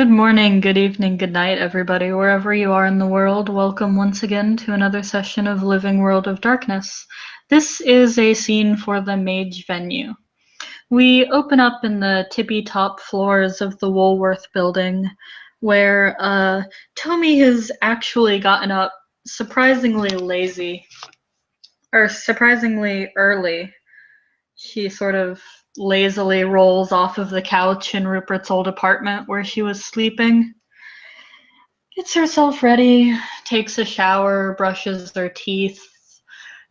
Good morning, good evening, good night, everybody, wherever you are in the world. Welcome once again to another session of Living World of Darkness. This is a scene for the Mage venue. We open up in the tippy-top floors of the Woolworth building, where Tommy has actually gotten up surprisingly lazy, or surprisingly early. She sort of lazily rolls off of the couch in Rupert's old apartment where she was sleeping, gets herself ready, takes a shower, brushes her teeth.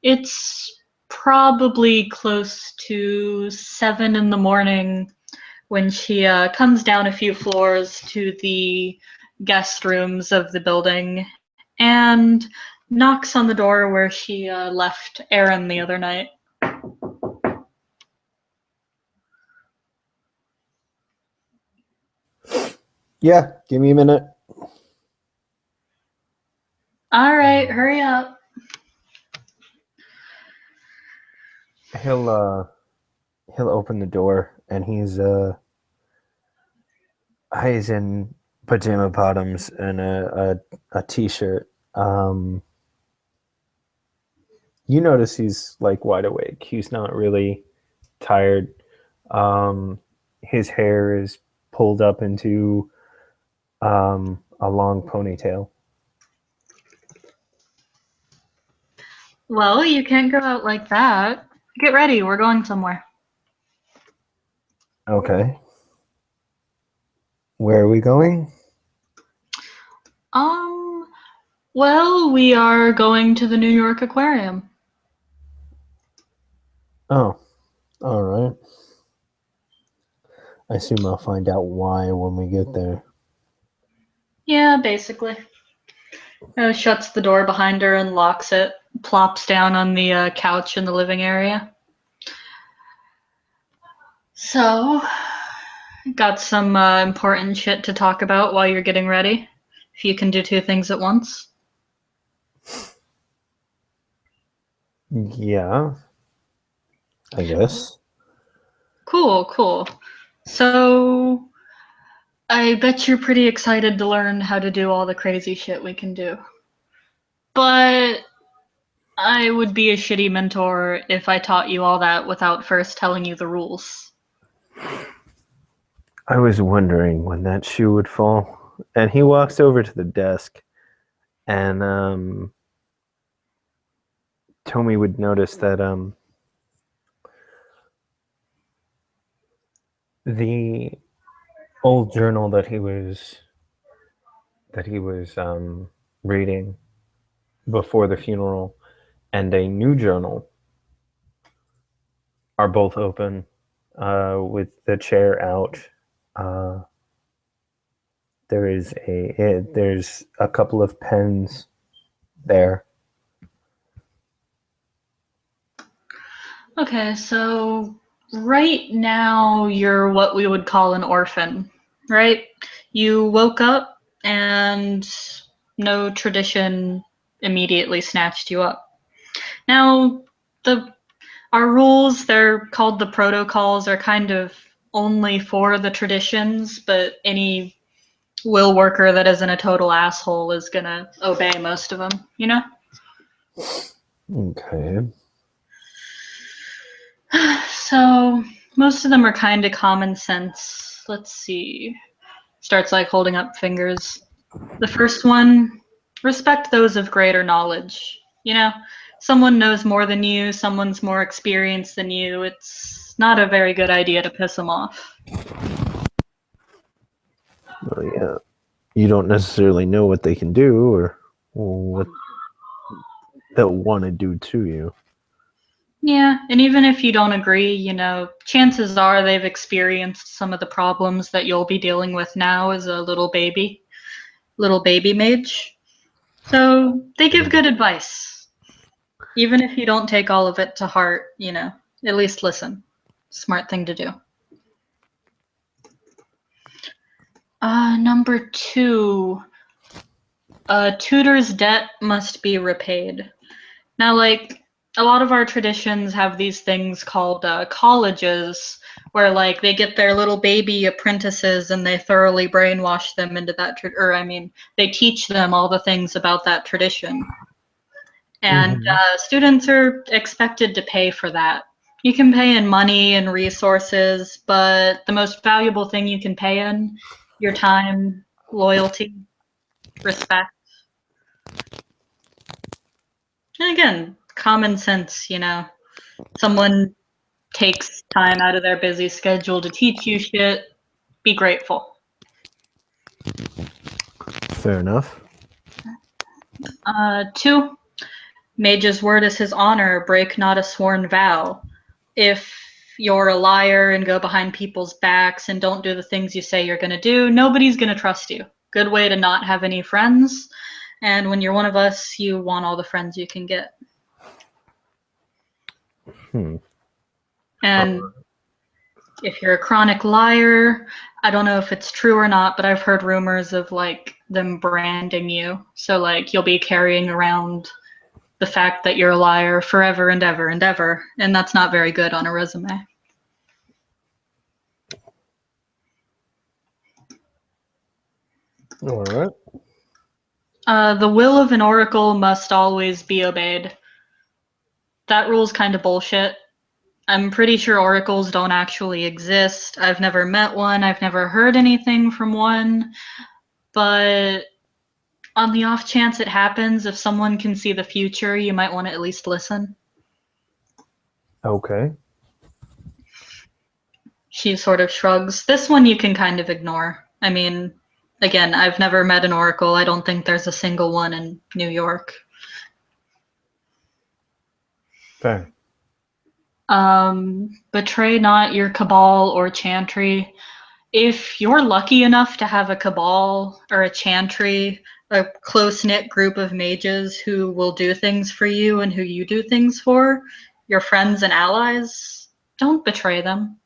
It's probably close to 7 in the morning when she comes down a few floors to the guest rooms of the building and knocks on the door where she left Aaron the other night. Yeah, give me a minute. All right, hurry up. He'll open the door and he's in pajama bottoms and a t-shirt. You notice he's like wide awake. He's not really tired. His hair is pulled up into a long ponytail. Well, you can't go out like that. Get ready, we're going somewhere. Okay. Where are we going? Well, we are going to the New York Aquarium. Oh, all right. I assume I'll find out why when we get there. Yeah, basically. Shuts the door behind her and locks it, plops down on the couch in the living area. So, got some important shit to talk about while you're getting ready. If you can do two things at once. Yeah, I guess. Cool. So, I bet you're pretty excited to learn how to do all the crazy shit we can do. But I would be a shitty mentor if I taught you all that without first telling you the rules. I was wondering when that shoe would fall. And he walks over to the desk, and Tommy would notice that the old journal that he was reading before the funeral and a new journal are both open, with the chair out. Uh, there's a couple of pens there. Okay, so right now you're what we would call an orphan, right? You woke up and no tradition immediately snatched you up. Now, the our rules, they're called the protocols, are kind of only for the traditions, but any will worker that isn't a total asshole is gonna obey most of them, you know? Okay. So most of them are kind of common sense. Let's see. Starts like holding up fingers. The first one, respect those of greater knowledge. You know, someone knows more than you, someone's more experienced than you. It's not a very good idea to piss them off. Well, yeah. You don't necessarily know what they can do or what they'll want to do to you. Yeah, and even if you don't agree, you know, chances are they've experienced some of the problems that you'll be dealing with now as a little baby mage. So they give good advice. Even if you don't take all of it to heart, you know, at least listen. Smart thing to do. Number two, a tutor's debt must be repaid. Now, like, a lot of our traditions have these things called colleges, where like they get their little baby apprentices and they thoroughly brainwash them into that, they teach them all the things about that tradition. And students are expected to pay for that. You can pay in money and resources, but the most valuable thing you can pay in, your time, loyalty, respect. And again, common sense, someone takes time out of their busy schedule to teach you shit, be grateful. Fair enough. 2, mage's word is his honor, break not a sworn vow. If you're a liar and go behind people's backs and don't do the things you say you're going to do, nobody's going to trust you. Good way to not have any friends. And when you're one of us, you want all the friends you can get. And if you're a chronic liar, I don't know if it's true or not, but I've heard rumors of like them branding you. So like you'll be carrying around the fact that you're a liar forever and ever and ever, and that's not very good on a resume. All right. The will of an oracle must always be obeyed. That rule's kind of bullshit. I'm pretty sure oracles don't actually exist. I've never met one. I've never heard anything from one. But on the off chance it happens, if someone can see the future, you might want to at least listen. Okay. She sort of shrugs. This one you can kind of ignore. I mean, again, I've never met an oracle. I don't think there's a single one in New York. Fair. Betray not your cabal or chantry. If you're lucky enough to have a cabal or a chantry, a close-knit group of mages who will do things for you and who you do things for, your friends and allies, don't betray them.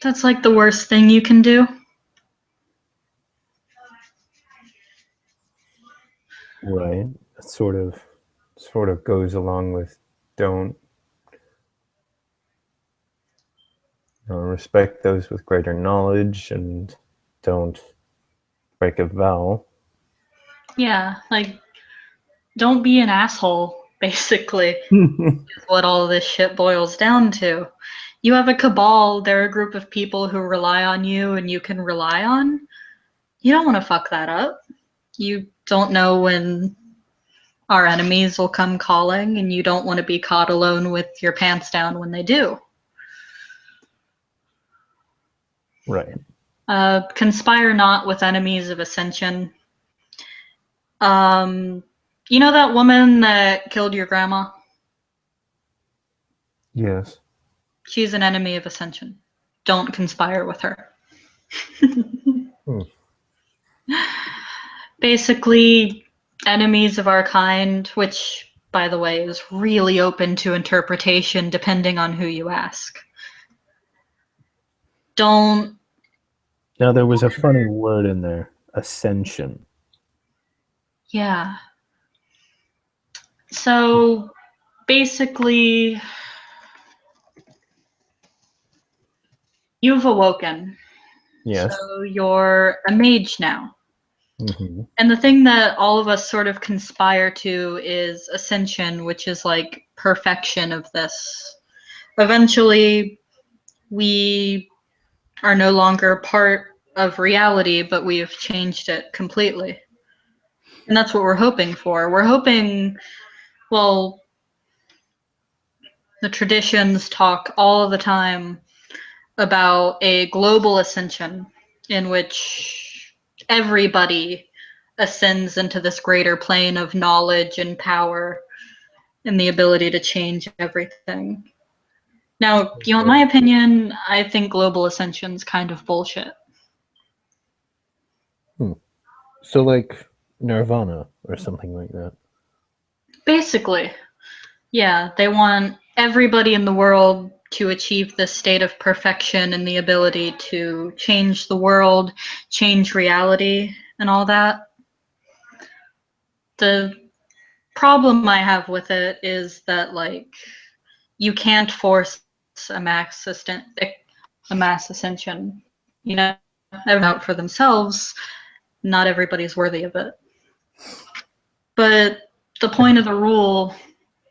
That's like the worst thing you can do. Right. It sort of goes along with don't respect those with greater knowledge and don't break a vow. Yeah, like don't be an asshole, basically, is what all this shit boils down to. You have a cabal, they're a group of people who rely on you and you can rely on. You don't want to fuck that up. You don't know when our enemies will come calling, and you don't want to be caught alone with your pants down when they do. Right. Conspire not with enemies of ascension. You know that woman that killed your grandma? Yes. She's an enemy of ascension. Don't conspire with her. Basically, enemies of our kind, which, by the way, is really open to interpretation depending on who you ask. Don't. Now there was a funny word in there, ascension. Yeah. So basically, you've awoken. Yes. So you're a mage now. Mm-hmm. And the thing that all of us sort of conspire to is ascension, which is like perfection of this. Eventually, we are no longer part of reality, but we have changed it completely. And that's what we're hoping for. We're hoping, well, the traditions talk all the time about a global ascension in which everybody ascends into this greater plane of knowledge and power and the ability to change everything. Now, you want my opinion? I think global ascension's kind of bullshit. So like Nirvana or something like that. Basically, yeah, they want everybody in the world to achieve this state of perfection and the ability to change the world, change reality, and all that. The problem I have with it is that, like, you can't force a mass ascension. You know, out for themselves. Not everybody's worthy of it. But the point of the rule,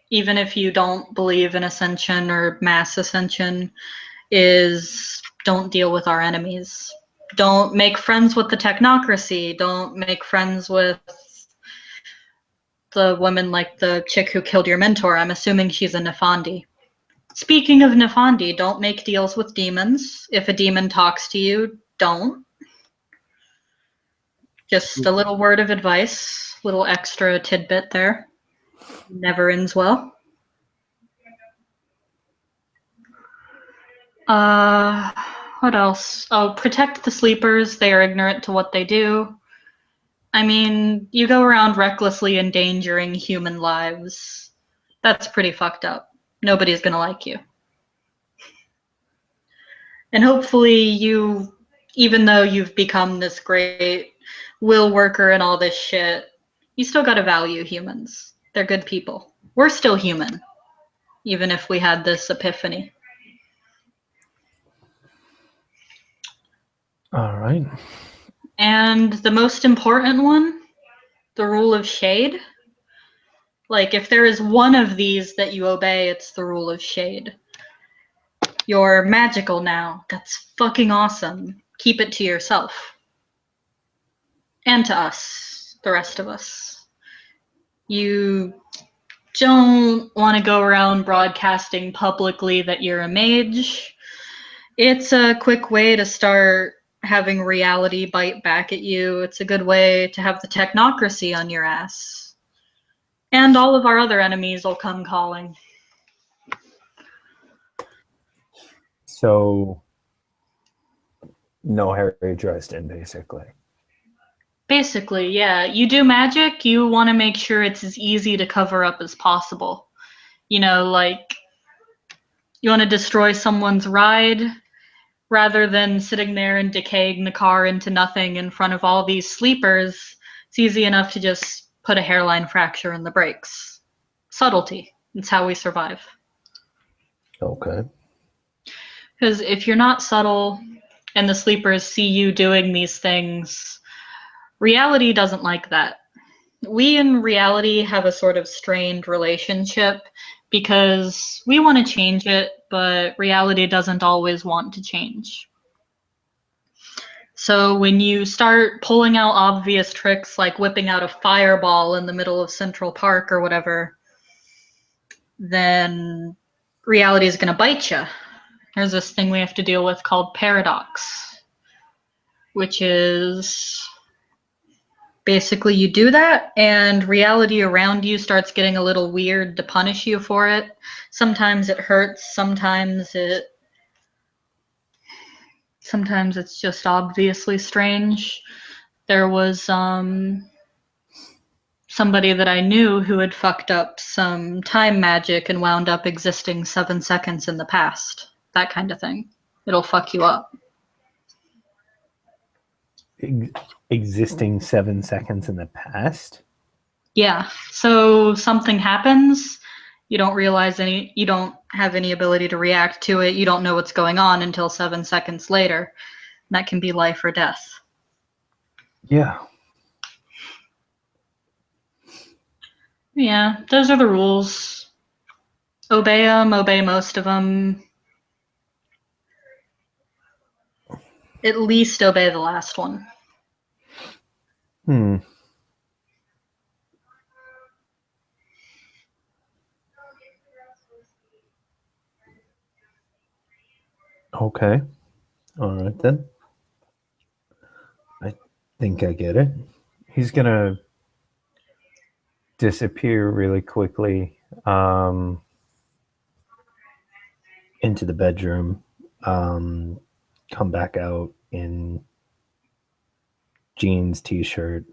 even if you don't believe in ascension or mass ascension, is don't deal with our enemies. Don't make friends with the technocracy. Don't make friends with the woman like the chick who killed your mentor. I'm assuming she's a Nefandi. Speaking of Nefandi, don't make deals with demons. If a demon talks to you, don't. Just a little word of advice, little extra tidbit there. Never ends well. What else? Oh, protect the sleepers. They are ignorant to what they do. I mean, you go around recklessly endangering human lives. That's pretty fucked up. Nobody's gonna like you. And hopefully you, even though you've become this great will worker and all this shit, you still gotta value humans. They're good people. We're still human, even if we had this epiphany. All right. And the most important one, the rule of shade. Like, if there is one of these that you obey, it's the rule of shade. You're magical now. That's fucking awesome. Keep it to yourself. And to us, the rest of us. You don't want to go around broadcasting publicly that you're a mage. It's a quick way to start having reality bite back at you. It's a good way to have the technocracy on your ass. And all of our other enemies will come calling. So, no Harry Dresden, basically. Basically, yeah. You do magic, you want to make sure it's as easy to cover up as possible. You know, like, you want to destroy someone's ride rather than sitting there and decaying the car into nothing in front of all these sleepers. It's easy enough to just put a hairline fracture in the brakes. Subtlety. It's how we survive. Okay. Because if you're not subtle and the sleepers see you doing these things, reality doesn't like that. We in reality have a sort of strained relationship because we want to change it, but reality doesn't always want to change. So when you start pulling out obvious tricks like whipping out a fireball in the middle of Central Park or whatever, then reality is going to bite you. There's this thing we have to deal with called paradox, which is basically you do that and reality around you starts getting a little weird to punish you for it. Sometimes it hurts, sometimes it's just obviously strange. There was somebody that I knew who had fucked up some time magic and wound up existing 7 seconds in the past. That kind of thing. It'll fuck you up. Existing 7 seconds in the past? Yeah. So something happens, you don't have any ability to react to it. You don't know what's going on until 7 seconds later. And that can be life or death. Yeah. Yeah, those are the rules. Obey them, obey most of them. At least obey the last one. Okay. All right, then. I think I get it. He's going to disappear really quickly into the bedroom, come back out in jeans, t-shirt,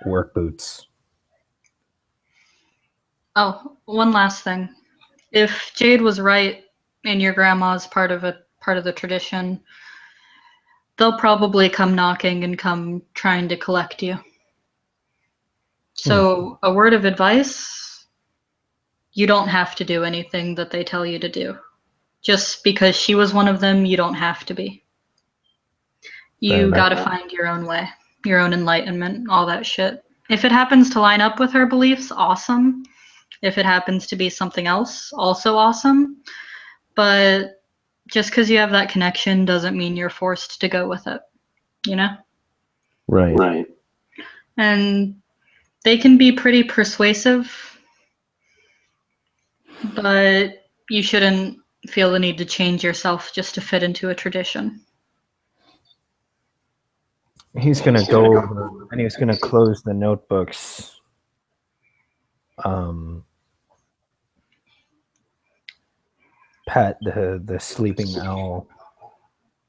work boots. Oh, one last thing. If Jade was right and your grandma's part of the tradition, they'll probably come knocking and come trying to collect you. So, a word of advice, you don't have to do anything that they tell you to do. Just because she was one of them, you don't have to be. You gotta find your own way, your own enlightenment, all that shit. If it happens to line up with her beliefs, awesome. If it happens to be something else, also awesome. But just because you have that connection doesn't mean you're forced to go with it, you know? Right. And they can be pretty persuasive, but you shouldn't feel the need to change yourself just to fit into a tradition. He's going to go over and he's going to close the notebooks. Pat the sleeping owl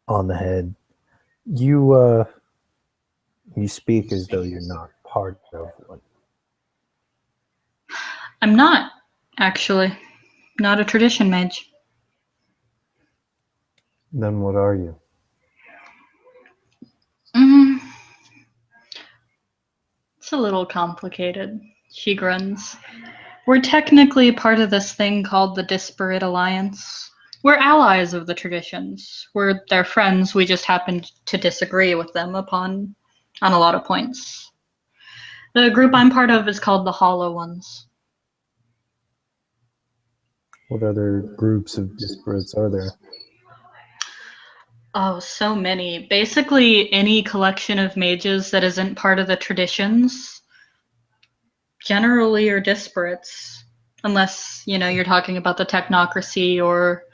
on the head. You speak as though you're not part of one. I'm not, actually. Not a tradition mage. Then what are you? It's a little complicated. She grins. We're technically part of this thing called the Disparate Alliance. We're allies of the traditions. We're their friends. We just happen to disagree with them on a lot of points. The group I'm part of is called the Hollow Ones. What other groups of disparates are there? Oh, so many. Basically, any collection of mages that isn't part of the traditions generally are disparates. Unless, you're talking about the technocracy or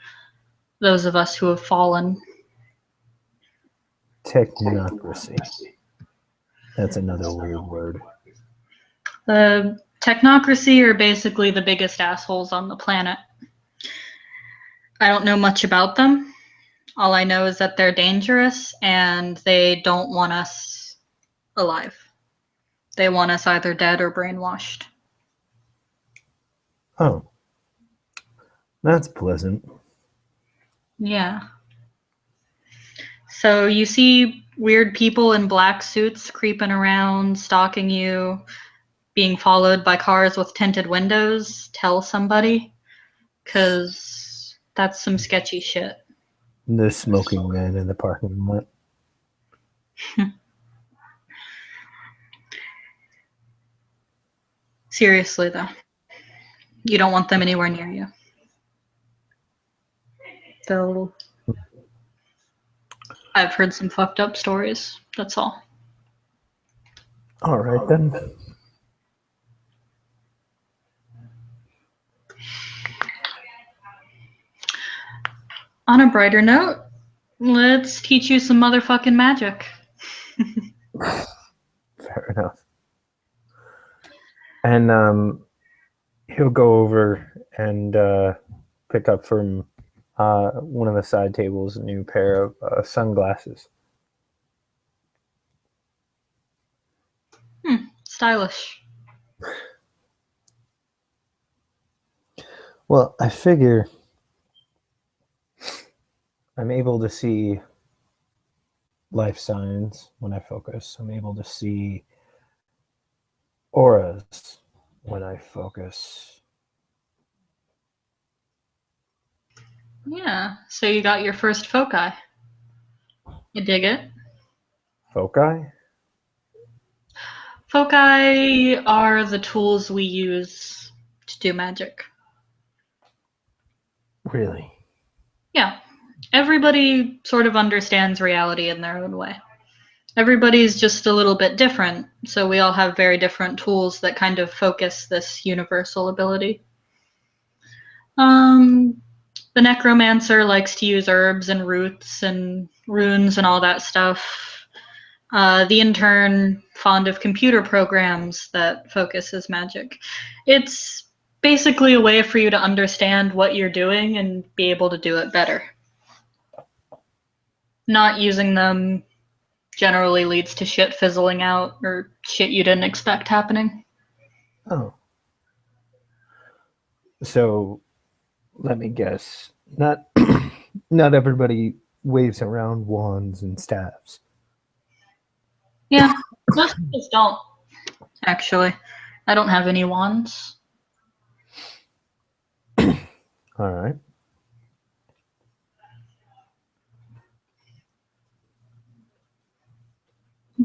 those of us who have fallen. Technocracy. That's another weird word. The technocracy are basically the biggest assholes on the planet. I don't know much about them. All I know is that they're dangerous and they don't want us alive. They want us either dead or brainwashed. Oh. That's pleasant. Yeah. So you see weird people in black suits creeping around, stalking you, being followed by cars with tinted windows. Tell somebody, because that's some sketchy shit. The smoking man in the parking lot. Seriously, though. You don't want them anywhere near you. Though I've heard some fucked up stories. That's all. All right, then. On a brighter note, let's teach you some motherfucking magic. Fair enough. And he'll go over and pick up from one of the side tables a new pair of sunglasses. Stylish. Well, I figure I'm able to see life signs when I focus. I'm able to see auras when I focus. Yeah, so you got your first foci. You dig it? Foci? Foci are the tools we use to do magic. Really? Yeah. Everybody sort of understands reality in their own way. Everybody's just a little bit different, so we all have very different tools that kind of focus this universal ability. The necromancer likes to use herbs and roots and runes and all that stuff. The intern, fond of computer programs that focus his magic. It's basically a way for you to understand what you're doing and be able to do it better. Not using them generally leads to shit fizzling out or shit you didn't expect happening. Oh. So, let me guess. Not everybody waves around wands and staves. Yeah, most people don't, actually. I don't have any wands. All right.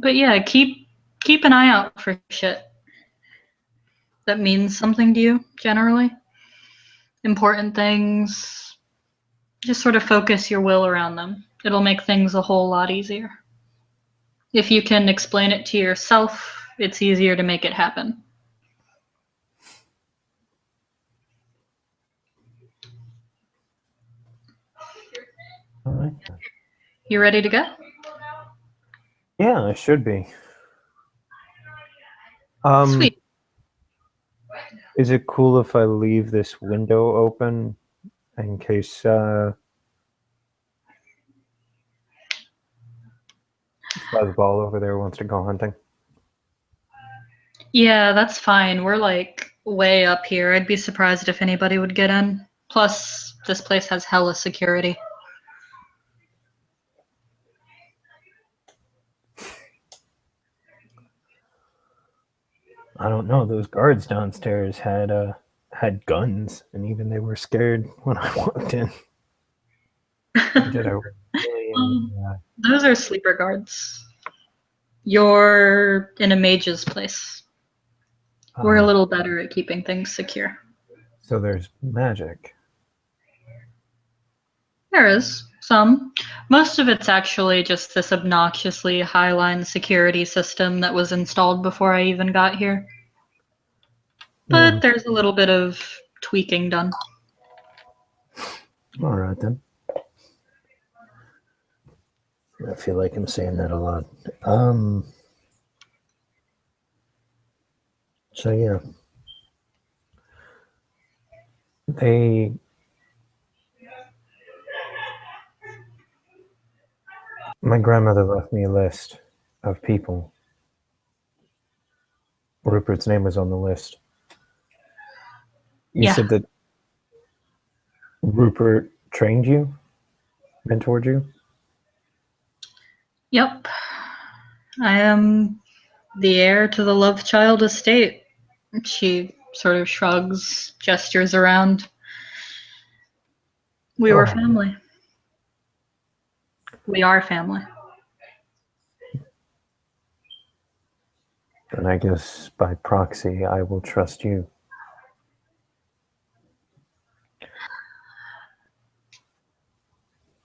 But yeah, keep an eye out for shit that means something to you, generally. Important things. Just sort of focus your will around them. It'll make things a whole lot easier. If you can explain it to yourself, it's easier to make it happen. All right. You ready to go? Yeah, I should be. Sweet. Is it cool if I leave this window open in case Fuzzball over there wants to go hunting? Yeah, that's fine. We're like way up here. I'd be surprised if anybody would get in. Plus, this place has hella security. I don't know. Those guards downstairs had guns, and even they were scared when I walked in. Did I really? Those are sleeper guards. You're in a mage's place. We're a little better at keeping things secure. So there's magic. There is some. Most of it's actually just this obnoxiously highline security system that was installed before I even got here. But there's a little bit of tweaking done. All right then. I feel like I'm saying that a lot. So yeah, my grandmother left me a list of people. Rupert's name was on the list. You said that Rupert trained you, mentored you? Yep. I am the heir to the love child estate. She sort of shrugs, gestures around. We were family. We are family. And I guess by proxy, I will trust you.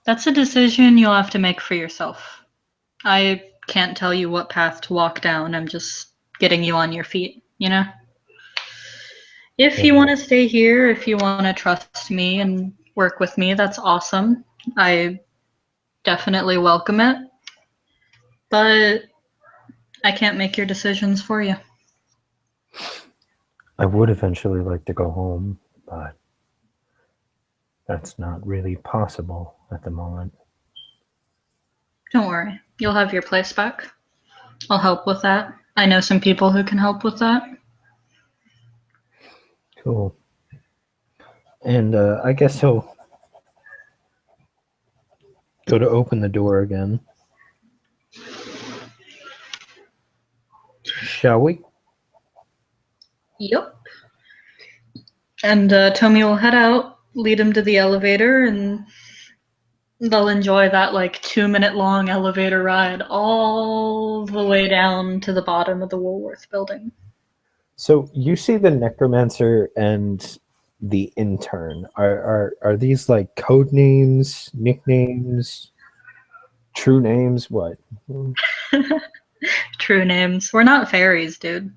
That's a decision you'll have to make for yourself. I can't tell you what path to walk down. I'm just getting you on your feet, you know? If you want to stay here, if you want to trust me and work with me, that's awesome. I definitely welcome it. But I can't make your decisions for you. I would eventually like to go home, but that's not really possible at the moment. Don't worry. You'll have your place back. I'll help with that. I know some people who can help with that. Cool. And I guess he'll go to open the door again. Shall we? Yep. And Tomi will head out, lead him to the elevator, and they'll enjoy that like 2-minute long elevator ride all the way down to the bottom of the Woolworth building. So you see the necromancer and the intern. Are these like code names, nicknames, true names? What? True names. We're not fairies, dude.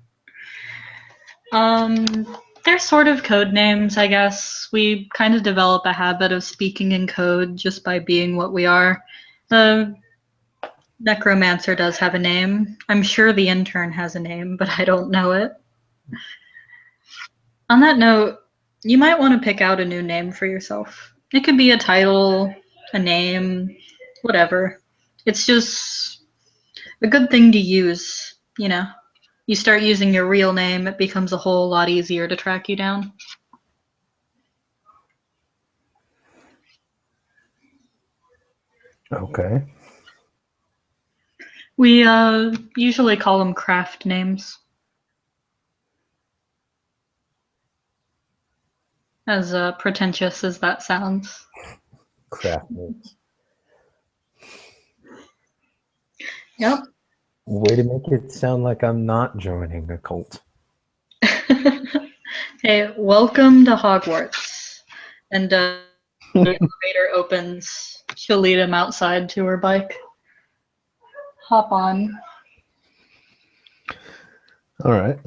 They're sort of code names, I guess. We kind of develop a habit of speaking in code just by being what we are. The necromancer does have a name. I'm sure the intern has a name, but I don't know it. On that note, you might want to pick out a new name for yourself. It could be a title, a name, whatever. It's just a good thing to use, you know. You start using your real name, it becomes a whole lot easier to track you down. Okay. We usually call them craft names. As pretentious as that sounds. Craft names. Yep. Way to make it sound like I'm not joining a cult. Hey, welcome to Hogwarts. And the elevator opens. She'll lead him outside to her bike. Hop on. All right.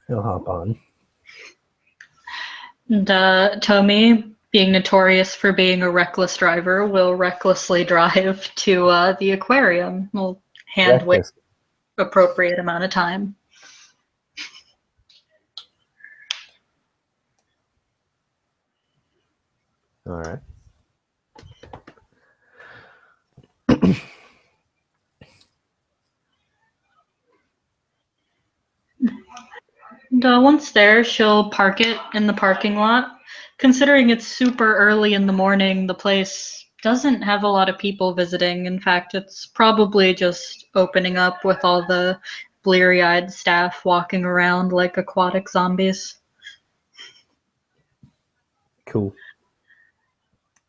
He'll hop on. And Tommy, being notorious for being a reckless driver, will recklessly drive to the aquarium. We'll hand wait Reckless. appropriate amount of time. All right. And once there, she'll park it in the parking lot. Considering it's super early in the morning, the place doesn't have a lot of people visiting. In fact, it's probably just opening up with all the bleary eyed staff walking around like aquatic zombies. Cool.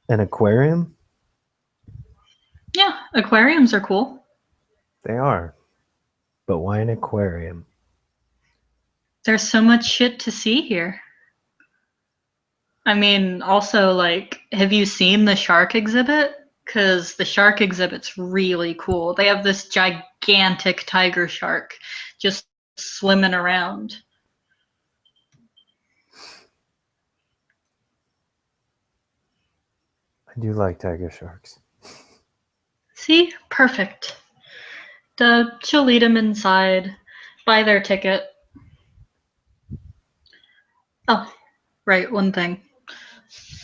An aquarium? Yeah, aquariums are cool. They are. But why an aquarium? There's so much shit to see here. I mean, also, like, have you seen the shark exhibit? Because the shark exhibit's really cool. They have this gigantic tiger shark just swimming around. I do like tiger sharks. See? Perfect. She'll lead him inside, buy their ticket. Oh, right, one thing.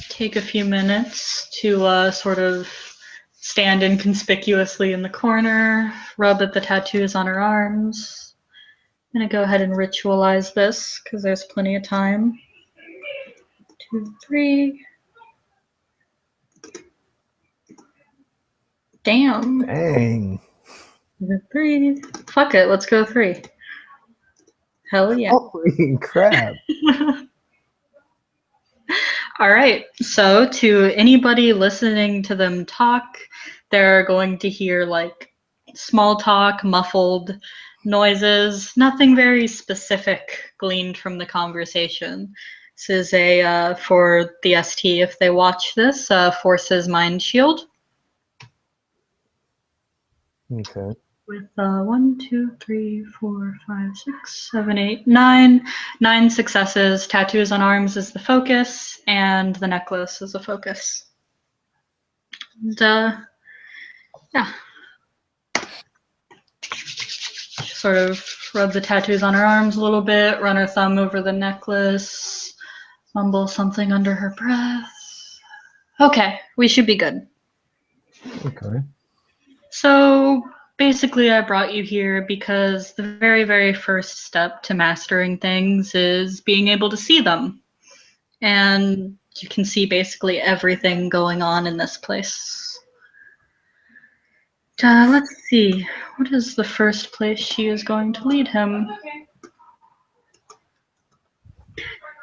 Take a few minutes to sort of stand inconspicuously in the corner, rub at the tattoos on her arms. I'm gonna go ahead and ritualize this because there's plenty of time. 2, 3. Damn. Dang. 3. Fuck it, let's go 3. Hell yeah. Holy crap. All right. So, to anybody listening to them talk, they're going to hear like small talk, muffled noises, nothing very specific gleaned from the conversation. This is a, for the ST, if they watch this, Forces Mind Shield. Okay. With 1, 2, 3, 4, 5, 6, 7, 8, 9. 9 successes. Tattoos on arms is the focus, and the necklace is the focus. And, yeah. Sort of rub the tattoos on her arms a little bit, run her thumb over the necklace, mumble something under her breath. Okay, we should be good. Okay. So basically, I brought you here because the very, very first step to mastering things is being able to see them. And you can see basically everything going on in this place. Let's see. What is the first place she is going to lead him?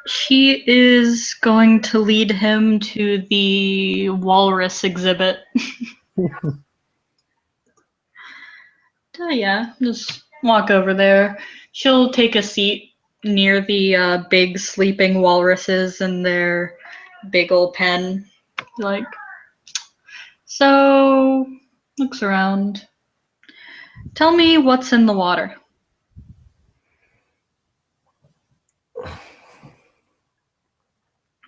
She is going to lead him to the walrus exhibit. Yeah, just walk over there. She'll take a seat near the big sleeping walruses in their big old pen. Like, so, looks around. Tell me what's in the water.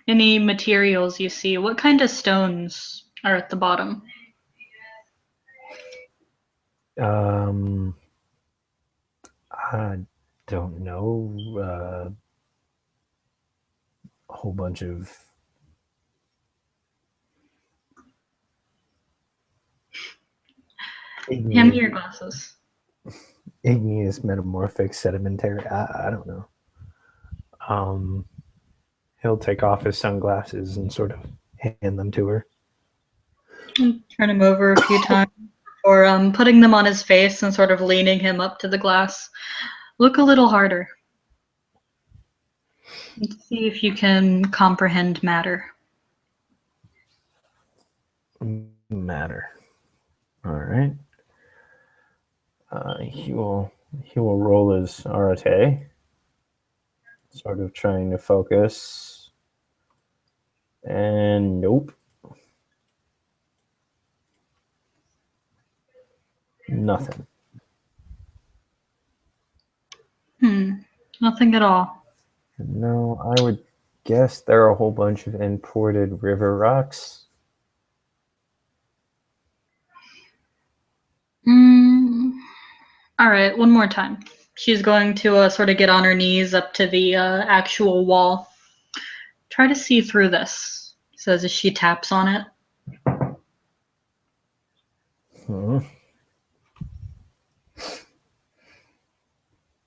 Any materials you see? What kind of stones are at the bottom? I don't know. A whole bunch of Hand me your glasses. igneous metamorphic sedimentary. I don't know. He'll take off his sunglasses and sort of hand them to her. Turn him over a few times before putting them on his face and sort of leaning him up to the glass. Look a little harder. Let's see if you can comprehend matter. Matter. All right. He will roll his arate, sort of trying to focus. And nope. Nothing. Nothing at all. No, I would guess there are a whole bunch of imported river rocks. All right, one more time. She's going to sort of get on her knees up to the actual wall. Try to see through this, says as she taps on it.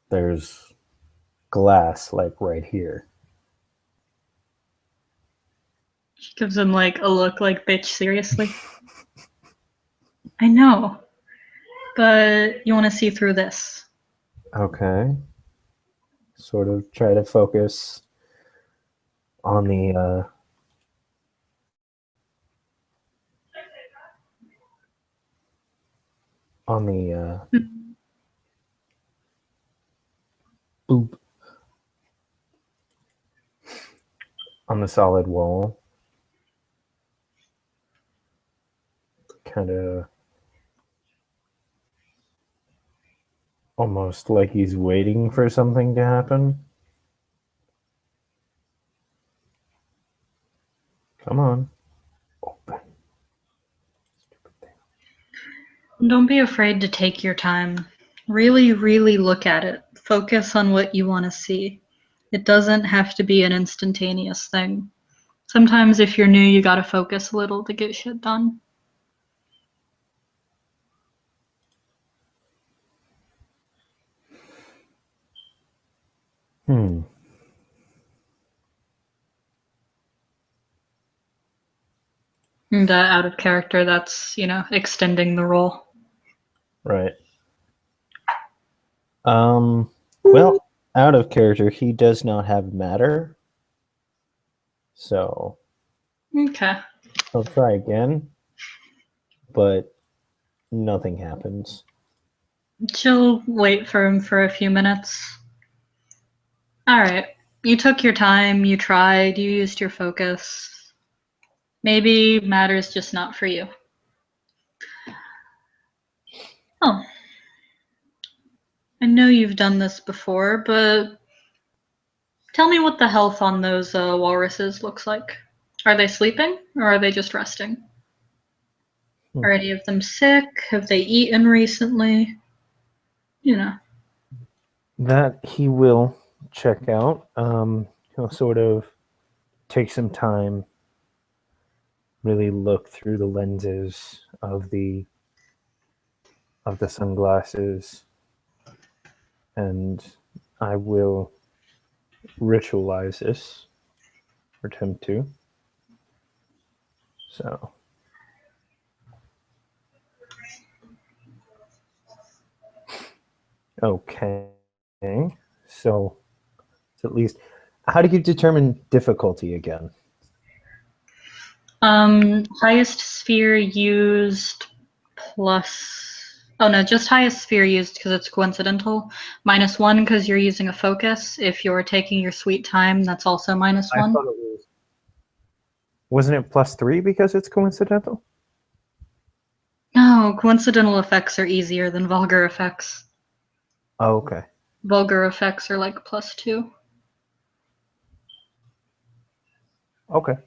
There's glass like right here. She gives him like a look like, bitch, seriously? I know, but you want to see through this. Okay. Sort of try to focus on the boop on the solid wall. Kind of almost like he's waiting for something to happen. Come on. Open. Don't be afraid to take your time. Really, really look at it. Focus on what you want to see. It doesn't have to be an instantaneous thing. Sometimes if you're new, you gotta focus a little to get shit done. And out of character, that's, extending the role. Right. Well, out of character, he does not have matter. So Okay. he'll try again, but nothing happens. She'll wait for him for a few minutes. All right. You took your time, you tried, you used your focus. Maybe matter's just not for you. Oh. I know you've done this before, but tell me what the health on those walruses looks like. Are they sleeping or are they just resting? Are any of them sick? Have they eaten recently? That he will check out. He'll sort of take some time, really look through the lenses of the sunglasses, and I will ritualize this, or attempt to. So okay. So at least, how do you determine difficulty again? Highest sphere used plus. Oh no, just highest sphere used because it's coincidental. -1 because you're using a focus. If you're taking your sweet time, that's also -1. I thought it was. Wasn't it +3 because it's coincidental? No, coincidental effects are easier than vulgar effects. Oh, okay. Vulgar effects are like +2. Okay.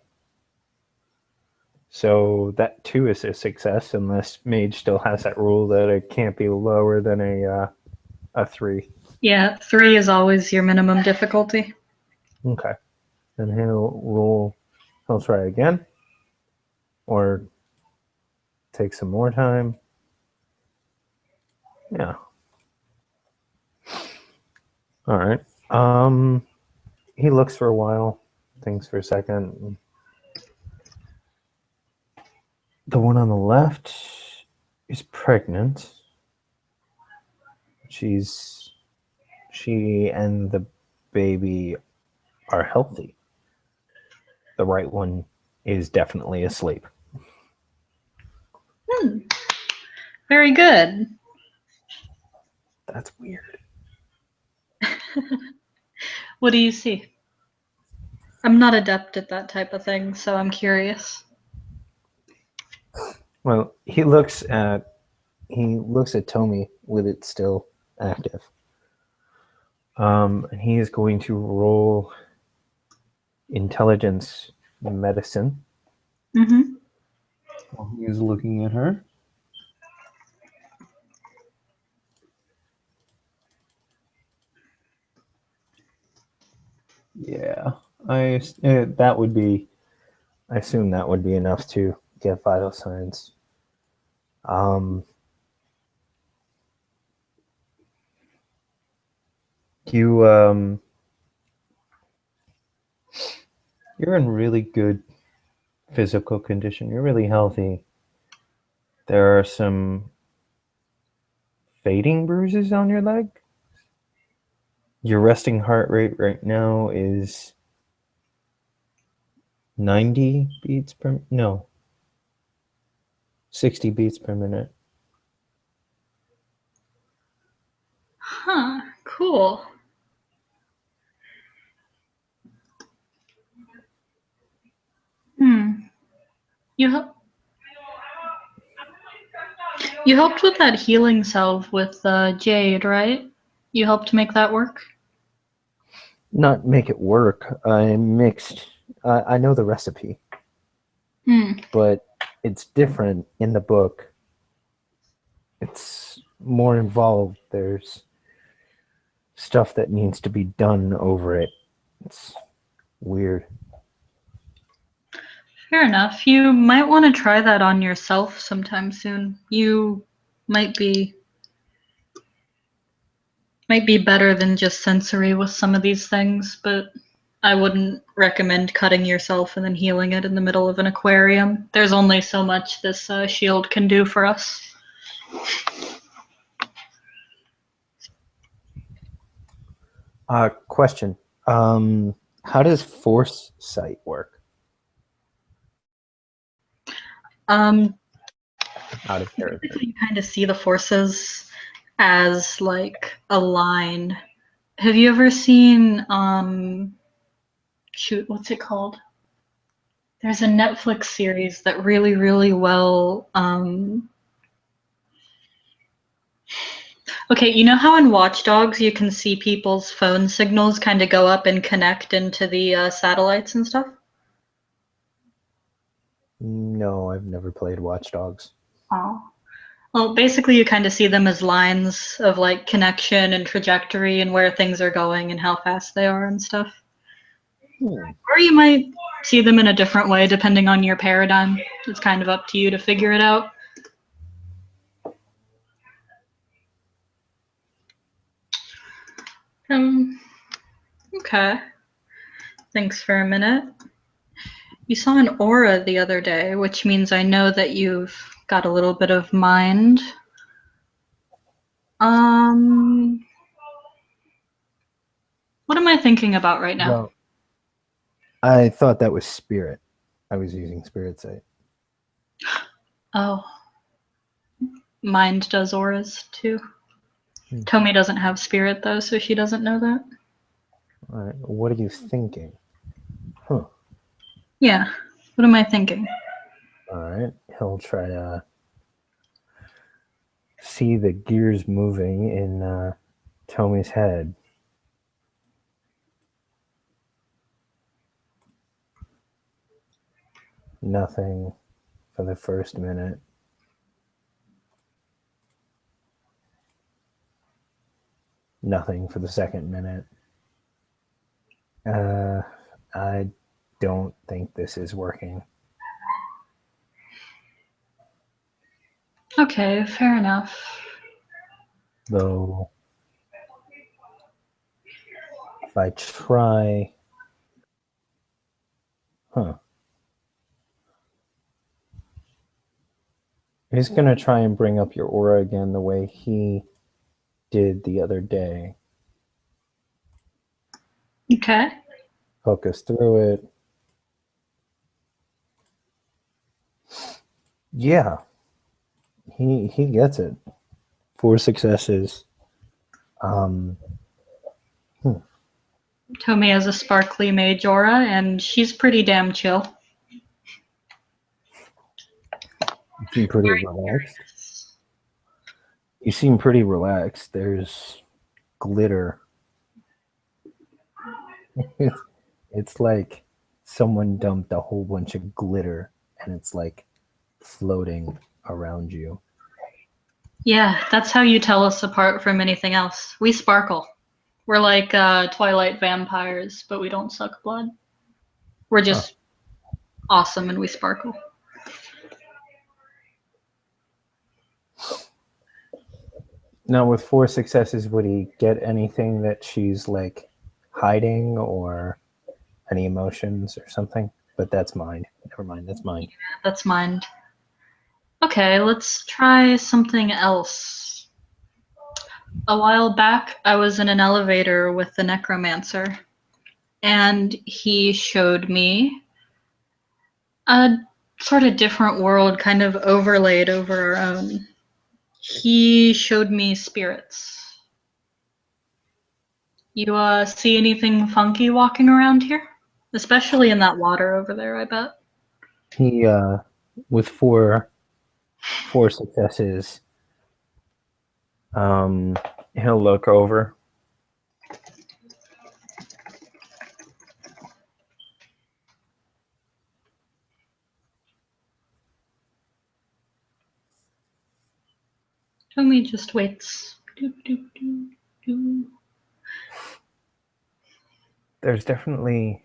So that 2 is a success, unless mage still has that rule that it can't be lower than a 3. Yeah, 3 is always your minimum difficulty. Okay. And he'll try again, or take some more time. Yeah. All right. He looks for a while, thinks for a second. The one on the left is pregnant. She and the baby are healthy. The right one is definitely asleep. Very good. That's weird. What do you see? I'm not adept at that type of thing, so I'm curious. Well, he looks at Tomy with it still active. And he is going to roll intelligence medicine Mm-hmm. while he is looking at her. Yeah, that would be. I assume that would be enough to get vital signs. You you're in really good physical condition. You're really healthy. There are some fading bruises on your leg. Your resting heart rate right now is 90 beats per no 60 beats per minute. Huh, cool. Hmm. You help you helped with that healing salve with Jade, right? You helped make that work? Not make it work. I mixed. I know the recipe, Hmm. but it's different in the book. It's more involved. There's stuff that needs to be done over it. It's weird. Fair enough. You might want to try that on yourself sometime soon. You might be better than just sensory with some of these things, but I wouldn't recommend cutting yourself and then healing it in the middle of an aquarium. There's only so much this shield can do for us. Question. How does force sight work? Out of character. Basically, you kind of see the forces as like a line. Have you ever seen shoot, what's it called? There's a Netflix series that really, really well okay, you know how in Watch Dogs you can see people's phone signals kind of go up and connect into the satellites and stuff? No, I've never played Watch Dogs. Oh. Well, basically, you kind of see them as lines of like connection and trajectory and where things are going and how fast they are and stuff. Or you might see them in a different way depending on your paradigm. It's kind of up to you to figure it out. Okay. Thanks for a minute. You saw an aura the other day, which means I know that you've got a little bit of mind. What am I thinking about right now? Well, I thought that was spirit. I was using spirit sight. Oh, mind does auras too. Tomi doesn't have spirit though, so she doesn't know that. All right. What are you thinking? Huh. Yeah. What am I thinking? All right. He'll try to see the gears moving in Tomi's head. Nothing for the first minute. Nothing for the second minute. I don't think this is working. Okay, fair enough. Though, if I try. Huh. He's going to try and bring up your aura again the way he did the other day. Okay. Hook us through it. Yeah. He gets it. 4 successes. Um, Tomi has a sparkly mage aura, and she's pretty damn chill. you seem pretty relaxed. You seem pretty relaxed. There's glitter. It's like someone dumped a whole bunch of glitter and it's like floating around you. Yeah, that's how you tell us apart from anything else. We sparkle. We're like Twilight vampires, but we don't suck blood. We're just awesome and we sparkle. Now, with 4 successes, would he get anything that she's like hiding or any emotions or something? But that's mine. Never mind, that's mine. That's mind. Okay, let's try something else. A while back, I was in an elevator with the necromancer, and he showed me a sort of different world kind of overlaid over our own. He showed me spirits. You see anything funky walking around here? Especially in that water over there, I bet. He, with four successes, he'll look over. Tomi just waits. Doop, doop, doop, doop. There's definitely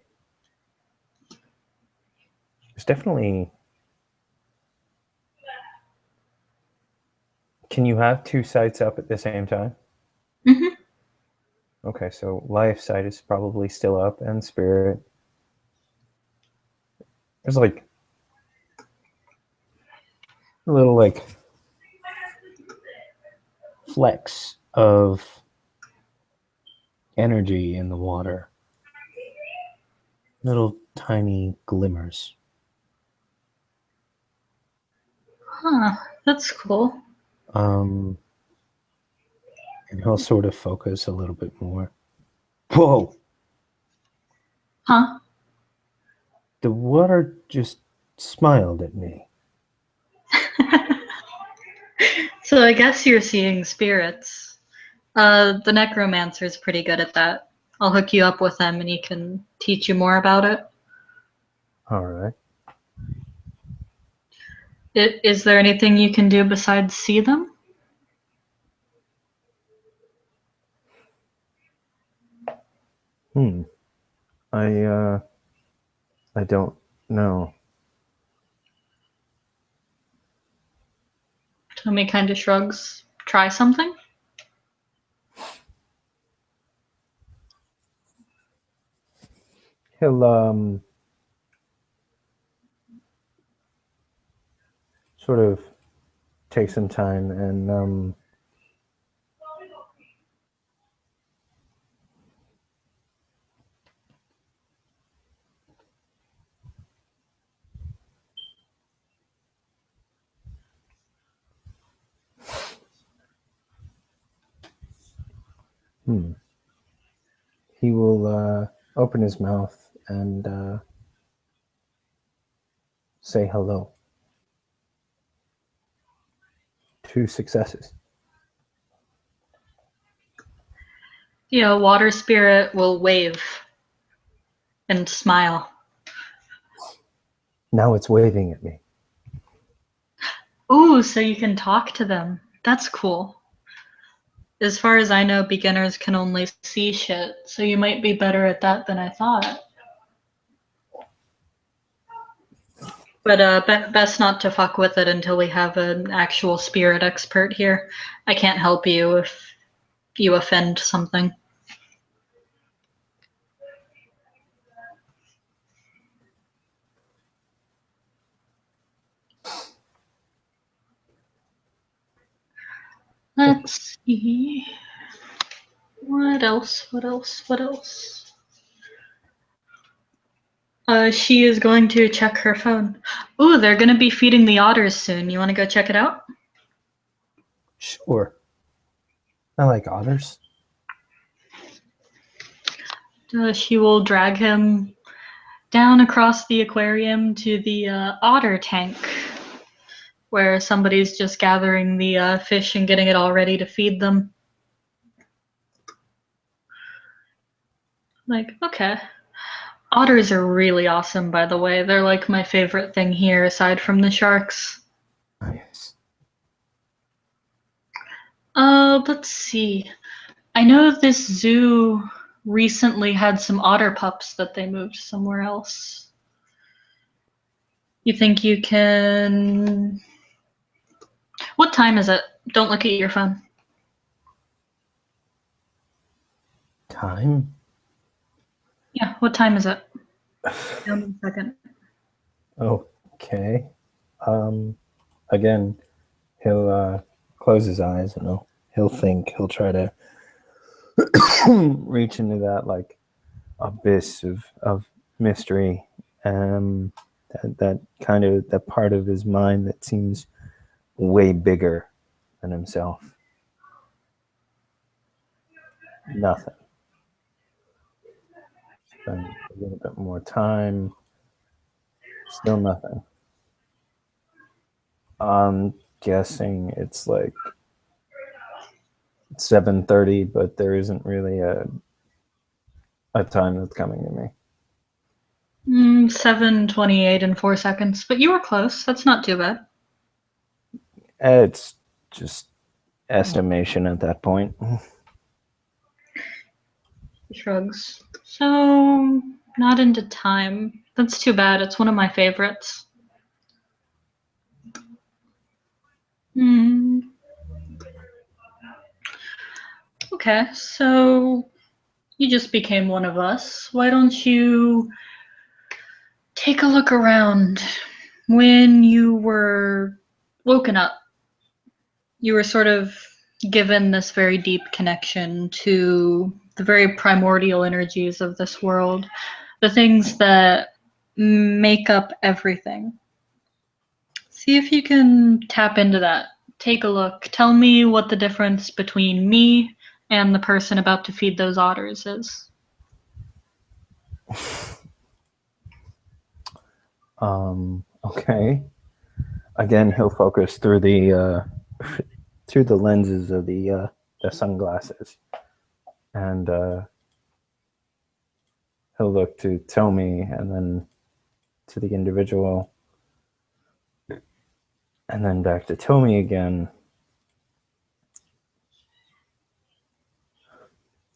can you have 2 sights up at the same time? Mm-hmm. Okay, so life sight is probably still up and spirit. There's like a little like flecks of energy in the water. Little tiny glimmers. Huh, that's cool. And he'll sort of focus a little bit more. Whoa! Huh? The water just smiled at me. So I guess you're seeing spirits. The necromancer's pretty good at that. I'll hook you up with him and he can teach you more about it. All right. Is there anything you can do besides see them? I don't know. Tomi kind of shrugs. Try something? He'll sort of take some time and he will open his mouth and say hello. 2 successes. Yeah, water spirit will wave and smile. Now it's waving at me. Ooh, so you can talk to them. That's cool. As far as I know, beginners can only see shit, so you might be better at that than I thought. But best not to fuck with it until we have an actual spirit expert here. I can't help you if you offend something. Let's see. What else? What else? What else? She is going to check her phone. Ooh, they're going to be feeding the otters soon. You want to go check it out? Sure. I like otters. She will drag him down across the aquarium to the otter tank, where somebody's just gathering the fish and getting it all ready to feed them. Like, okay. Otters are really awesome, by the way. They're like my favorite thing here, aside from the sharks. Nice. Let's see. I know this zoo recently had some otter pups that they moved somewhere else. You think you can... What time is it? Don't look at your phone. Time? Yeah, what time is it? Down in a second. Okay. Again, he'll close his eyes and he'll think. He'll try to reach into that like abyss of mystery, that kind of that part of his mind that seems way bigger than himself. Nothing. Spend a little bit more time. Still nothing. I'm guessing it's like 7:30, but there isn't really a time that's coming to me. 7:28 and 4 seconds, but you were close. That's not too bad. It's just estimation at that point. Shrugs. So, not into time. That's too bad. It's one of my favorites. Okay, so you just became one of us. Why don't you take a look around? When you were woken up, you were sort of given this very deep connection to the very primordial energies of this world, the things that make up everything. See if you can tap into that. Take a look. Tell me what the difference between me and the person about to feed those otters is. Okay. Again, he'll focus through the lenses of the sunglasses, and he'll look to Tomi and then to the individual, and then back to Tomi again,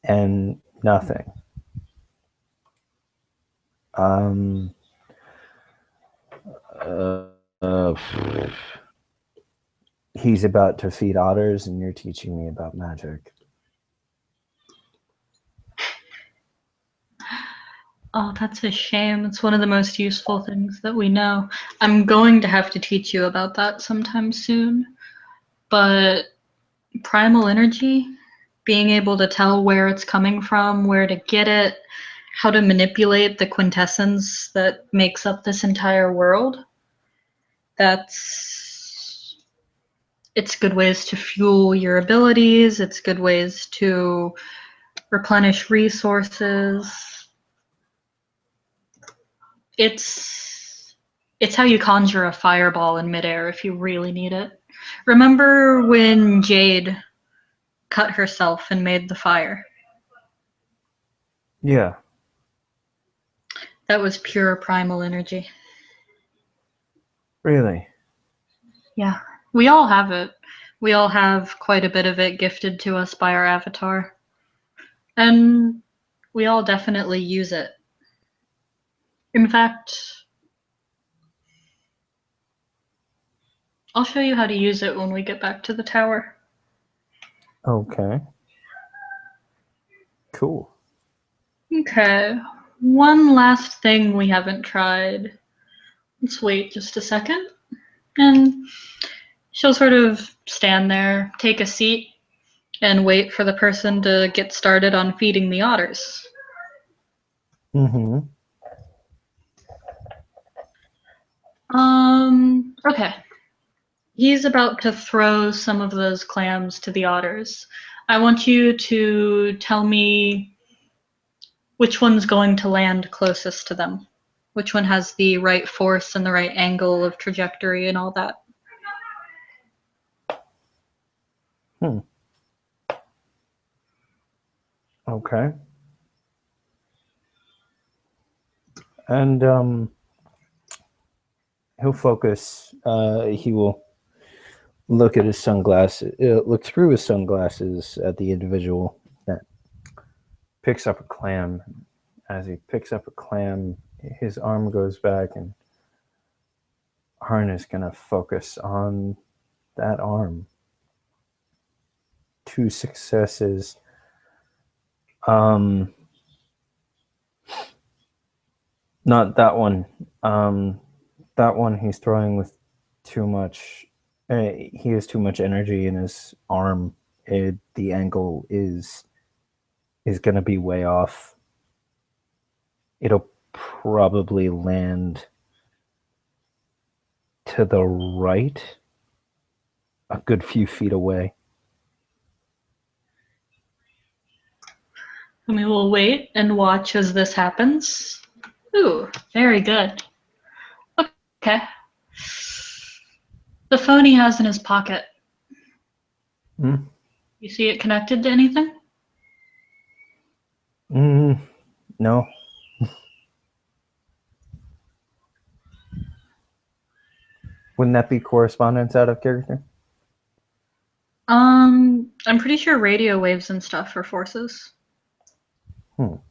and nothing. He's about to feed otters, and you're teaching me about magic. Oh, that's a shame. It's one of the most useful things that we know. I'm going to have to teach you about that sometime soon. But primal energy, being able to tell where it's coming from, where to get it, how to manipulate the quintessence that makes up this entire world, it's good ways to fuel your abilities. It's good ways to replenish resources. It's how you conjure a fireball in midair if you really need it. Remember when Jade cut herself and made the fire? Yeah. That was pure primal energy. Really? Yeah. We all have it. We all have quite a bit of it gifted to us by our avatar. And we all definitely use it. In fact, I'll show you how to use it when we get back to the tower. Okay. Cool. Okay. One last thing we haven't tried. Let's wait just a second. And she'll sort of stand there, take a seat, and wait for the person to get started on feeding the otters. Mm-hmm. Okay. He's about to throw some of those clams to the otters. I want you to tell me which one's going to land closest to them? Which one has the right force and the right angle of trajectory and all that? Okay. And he'll focus. He will look at his sunglasses. Look through his sunglasses at the individual that picks up a clam. As he picks up a clam, his arm goes back, and Harn is going to focus on that arm. 2 successes. Not that one. That one he's throwing with too much. He has too much energy in his arm. The angle is going to be way off. It'll probably land to the right, a good few feet away. And we will wait and watch as this happens. Ooh, very good. Okay. The phone he has in his pocket. You see it connected to anything? No. Wouldn't that be correspondence out of character? I'm pretty sure radio waves and stuff are forces. Oh.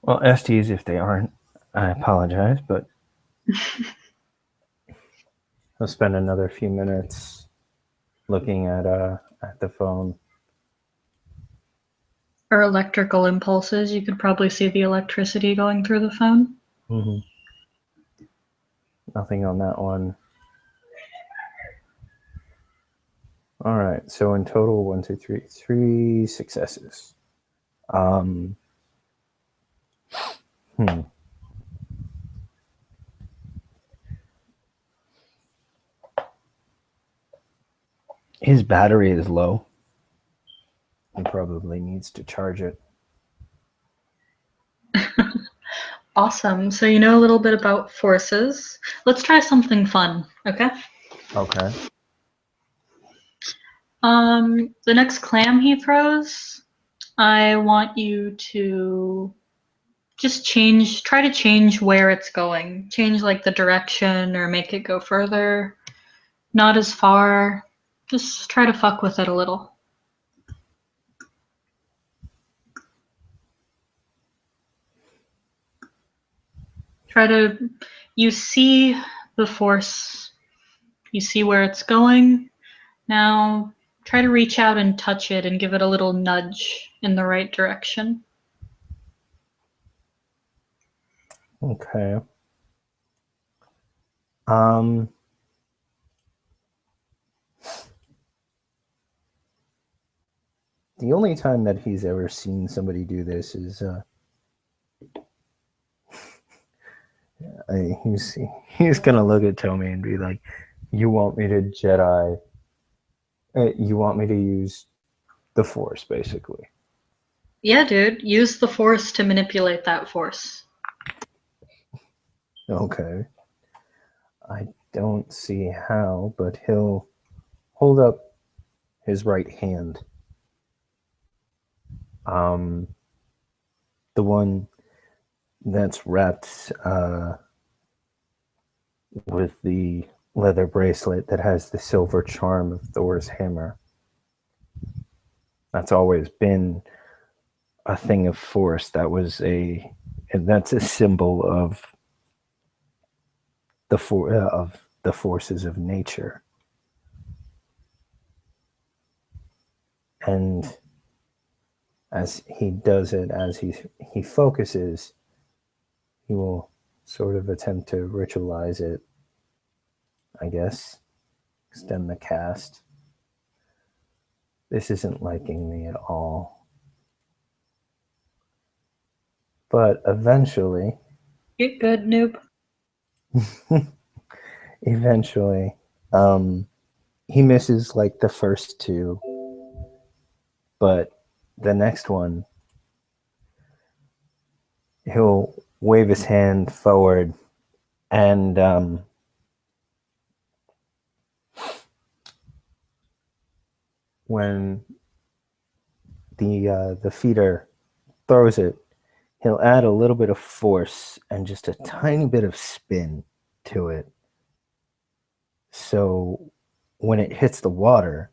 Well, STs, if they aren't, I apologize, but I'll spend another few minutes looking at the phone. Or electrical impulses. You could probably see the electricity going through the phone. Mm-hmm. Nothing on that one. All right. So in total, 1, 2, 3, 3 successes. His battery is low. He probably needs to charge it. Awesome. So you know a little bit about forces. Let's try something fun, okay? Okay. The next clam he throws, I want you to just try to change where it's going. Change like the direction or make it go further. Not as far. Just try to fuck with it a little. You see the force, you see where it's going. Now try to reach out and touch it and give it a little nudge in the right direction. Okay. The only time that he's ever seen somebody do this is he's gonna look at Tommy and be like, "You want me to Jedi? You want me to use the Force, basically?" Yeah, dude. Use the force to manipulate that force. Okay. I don't see how, but he'll hold up his right hand. The one that's wrapped with the leather bracelet that has the silver charm of Thor's hammer. That's always been a thing of force. That's a symbol of the forces of nature. And as he does it, as he focuses, he will sort of attempt to ritualize it, I guess. Extend the cast. This isn't liking me at all. But eventually... Get good, noob. Eventually, he misses like the first 2, but the next one, he'll wave his hand forward, and when the feeder throws it, he'll add a little bit of force and just a tiny bit of spin to it. So when it hits the water,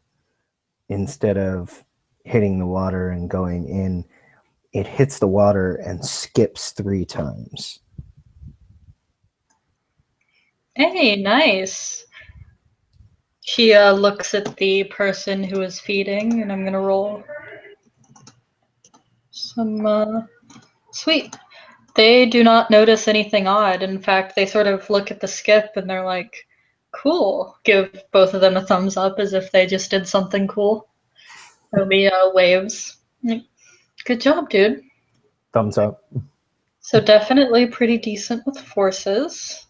instead of hitting the water and going in, it hits the water and skips 3 times. Hey, nice. She looks at the person who is feeding, and I'm gonna roll some. Sweet. They do not notice anything odd. In fact, they sort of look at the skip and they're like, cool. Give both of them a thumbs up as if they just did something cool. Toby waves. Good job, dude. Thumbs up. So definitely pretty decent with forces.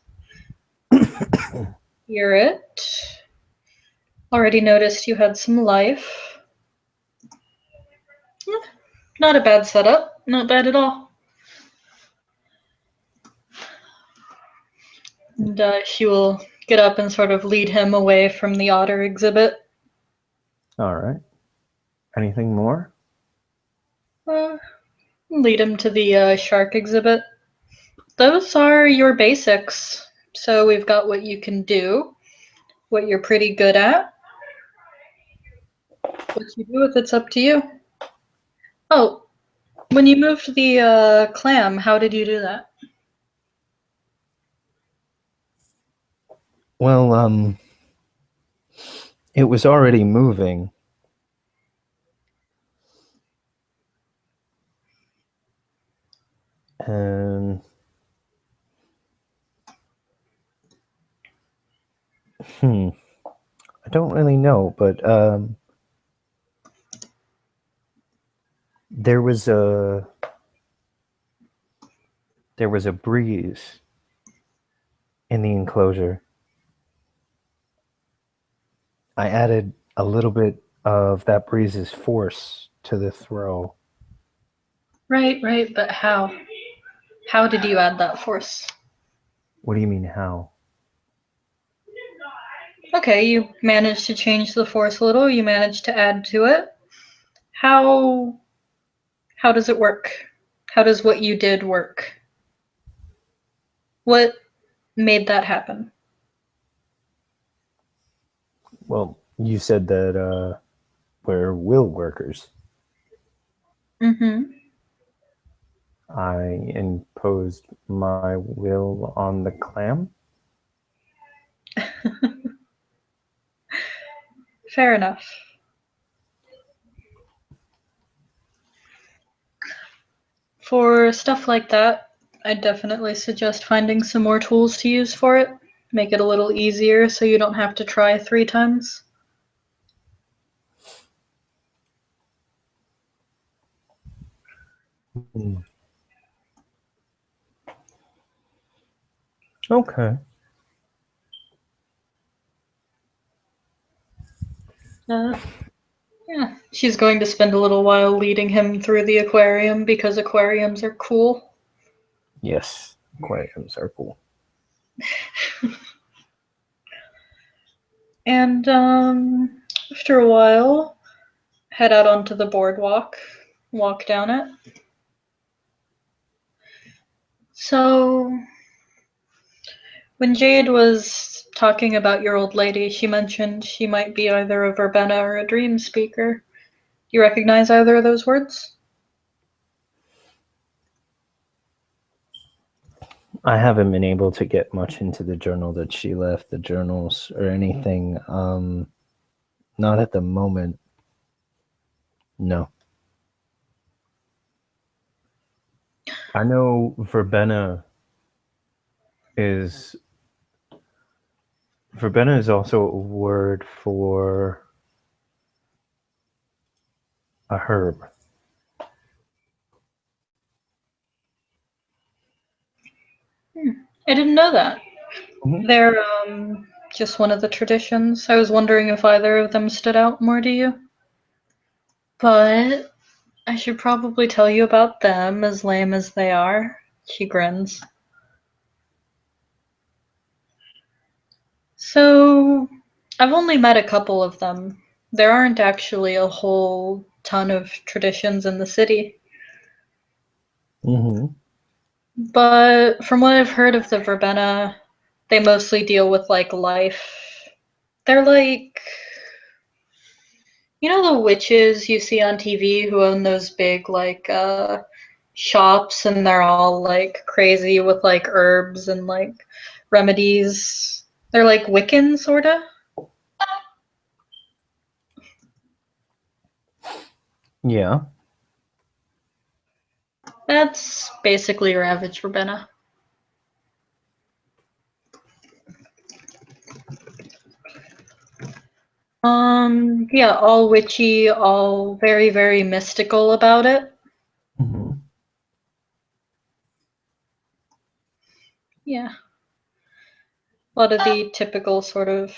Hear it. Already noticed you had some life. Not a bad setup. Not bad at all. And she will get up and sort of lead him away from the otter exhibit. All right. Anything more? Lead him to the shark exhibit. Those are your basics. So we've got what you can do, what you're pretty good at. What you do with it's up to you. Oh, when you moved the clam, how did you do that? Well, it was already moving. And I don't really know, but there was a breeze in the enclosure. I added a little bit of that breeze's force to the throw. Right, but how? How did you add that force? What do you mean, how? Okay, you managed to change the force a little, you managed to add to it. How does it work? How does what you did work? What made that happen? Well, you said that we're will workers. Mm-hmm. I imposed my will on the clam. Fair enough. For stuff like that, I'd definitely suggest finding some more tools to use for it. Make it a little easier so you don't have to try 3 times. Okay. Yeah, she's going to spend a little while leading him through the aquarium because aquariums are cool. Yes, aquariums are cool. And after a while, head out onto the boardwalk, walk down it. So, when Jade was talking about your old lady, she mentioned she might be either a verbena or a dream speaker. You recognize either of those words? I haven't been able to get much into the journal that she left, the journals or anything. Not at the moment. No. I know verbena is also a word for a herb. I didn't know that. Mhm. They're just one of the traditions. I was wondering if either of them stood out more to you. But I should probably tell you about them, as lame as they are. She grins. So, I've only met a couple of them. There aren't actually a whole ton of traditions in the city. Mm-hmm. But from what I've heard of the Verbena, they mostly deal with like life. They're like, you know, the witches you see on TV who own those big like shops, and they're all like crazy with like herbs and like remedies. They're like Wiccan sorta. Yeah. That's basically your average Verbena. Yeah, all witchy, all very, very mystical about it. Mm-hmm. Yeah. A lot of the typical sort of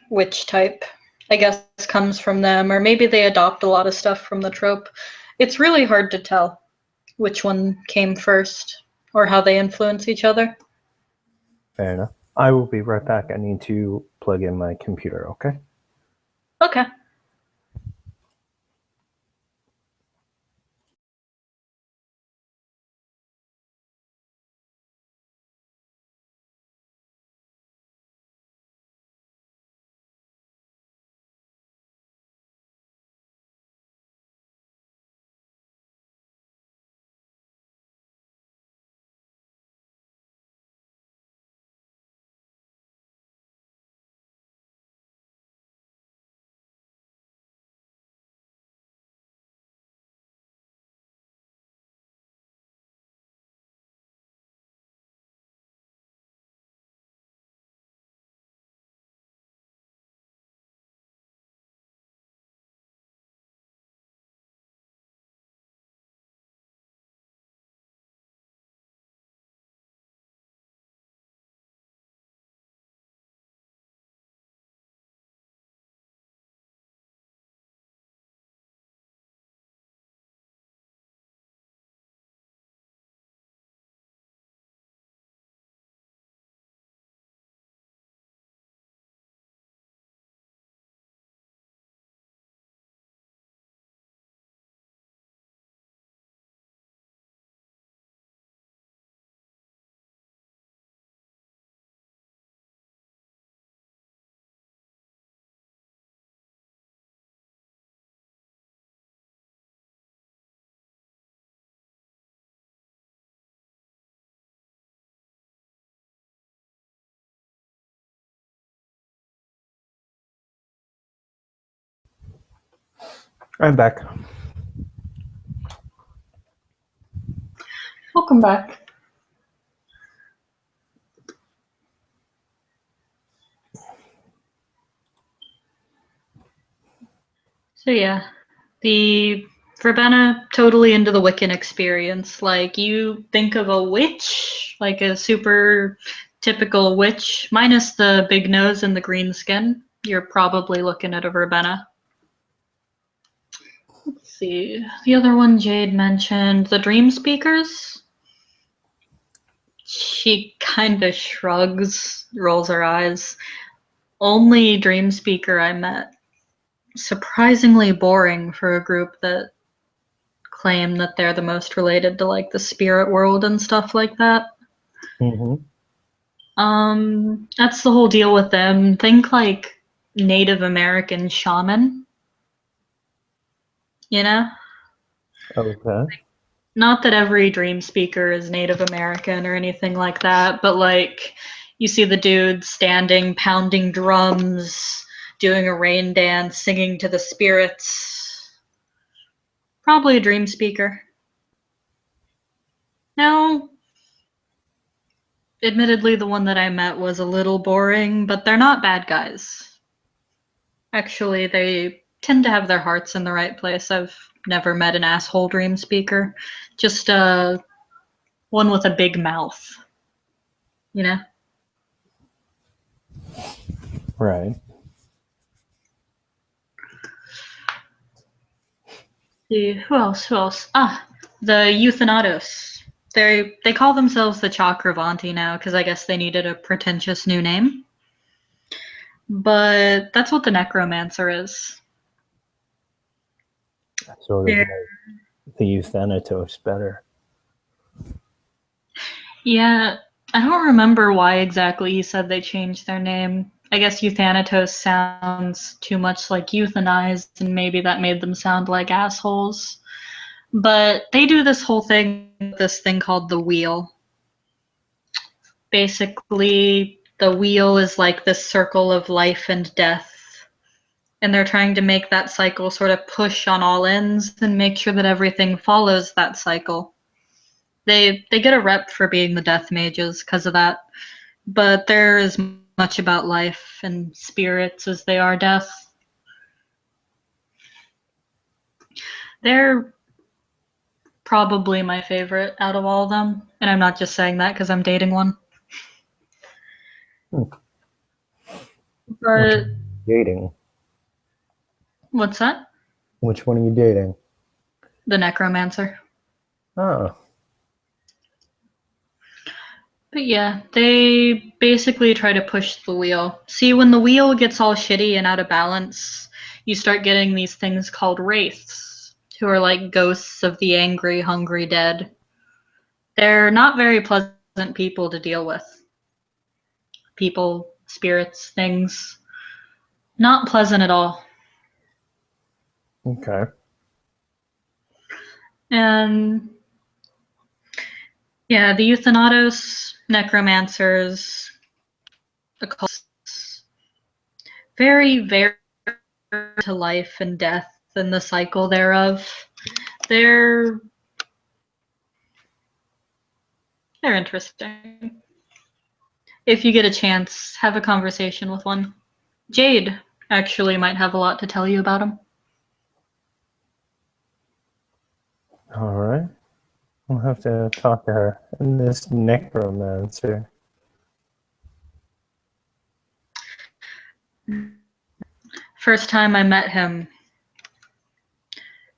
witch type, I guess, comes from them, or maybe they adopt a lot of stuff from the trope. It's really hard to tell which one came first or how they influence each other. Fair enough. I will be right back. I need to plug in my computer, okay? Okay. I'm back. Welcome back. So yeah, the Verbena totally into the Wiccan experience. Like you think of a witch, like a super typical witch, minus the big nose and the green skin. You're probably looking at a Verbena. Let's see. The other one Jade mentioned, the Dream Speakers. She kind of shrugs, rolls her eyes. Only Dream Speaker I met. Surprisingly boring for a group that claim that they're the most related to like the spirit world and stuff like that. Mm-hmm. That's the whole deal with them. Think like Native American shaman, you know? Okay. Not that every dream speaker is Native American or anything like that, but like you see the dude standing, pounding drums, doing a rain dance, singing to the spirits. Probably a dream speaker. Now, admittedly, the one that I met was a little boring, but they're not bad guys. Actually, they tend to have their hearts in the right place. I've never met an asshole dream speaker. Just one with a big mouth, you know? Right. see, who else? Who else? Ah, the Euthanatos. They call themselves the Chakravanti now because I guess they needed a pretentious new name. But that's what the Necromancer is. Sort of They're, like the Euthanatos better. yeah, I don't remember why exactly he said they changed their name. I guess Euthanatos sounds too much like euthanized, and maybe that made them sound like assholes. But they do this whole thing, this thing called the wheel. Basically, the wheel is like this circle of life and death. And they're trying to make that cycle sort of push on all ends and make sure that everything follows that cycle. They get a rep for being the death mages because of that, but they're as much about life and spirits as they are death. They're probably my favorite out of all of them, and I'm not just saying that because I'm dating one. But Dating. what's that? Which one are you dating? The Necromancer. Oh, But yeah, they basically try to push the wheel. See, when the wheel gets all shitty and out of balance, you start getting these things called wraiths, who are like ghosts of the angry, hungry dead. They're not very pleasant people to deal with. People, spirits, things. Not pleasant at all. okay. And yeah, the Euthanatos, necromancers, occultists, very, very to life and death and the cycle thereof. They're interesting. If you get a chance, have a conversation with one. Jade actually might have a lot to tell you about them. All right. I'll have to talk to her. And this necromancer. First time I met him,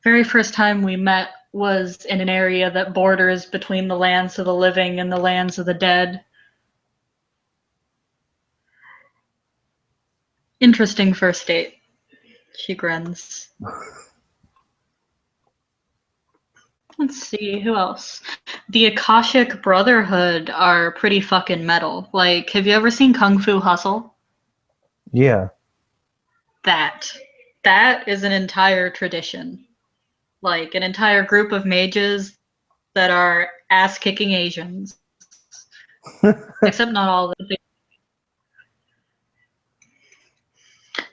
very first time we met was in an area that borders between the lands of the living and the lands of the dead. Interesting first date. She grins. Let's see, who else? The Akashic Brotherhood are pretty fucking metal. Like, have you ever seen Kung Fu Hustle? Yeah. That is an entire tradition. Like, an entire group of mages that are ass-kicking Asians. Except not all of them.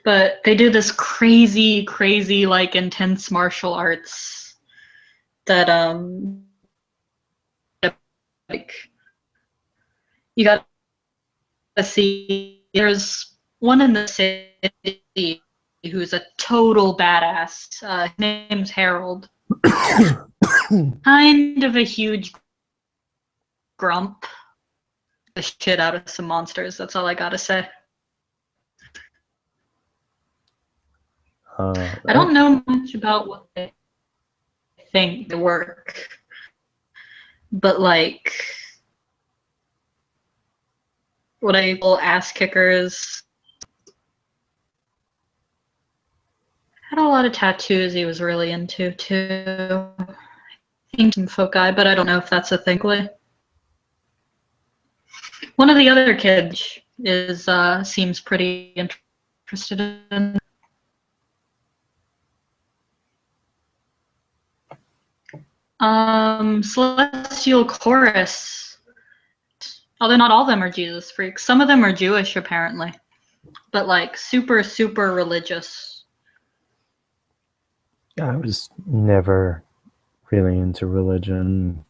But they do this crazy, crazy, like, intense martial arts that, like, you gotta see. There's one in the city who's a total badass. His name's Harold. Kind of a huge grump. The shit out of some monsters. That's all I gotta say. I don't know much about what they think they work, but like what I call ass kickers. Had a lot of tattoos he was really into too. Some foci, but I don't know if that's a thing. One of the other kids is seems pretty interested in. Celestial Chorus. Although not all of them are Jesus freaks. Some of them are Jewish apparently, but like super, super religious. I was never really into religion.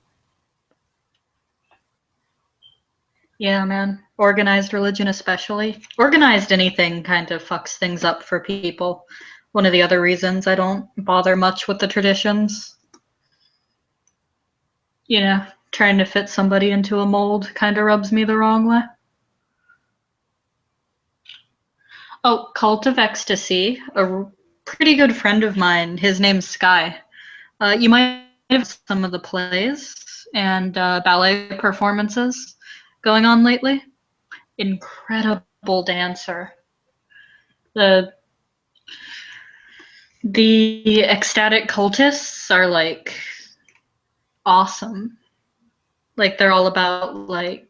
Yeah, man. Organized religion especially. Organized anything kind of fucks things up for people. One of the other reasons I don't bother much with the traditions. You know, trying to fit somebody into a mold kind of rubs me the wrong way. Oh, Cult of Ecstasy, a pretty good friend of mine. His name's Sky. You might have some of the plays and ballet performances going on lately. Incredible dancer. The ecstatic cultists are like awesome. Like they're all about like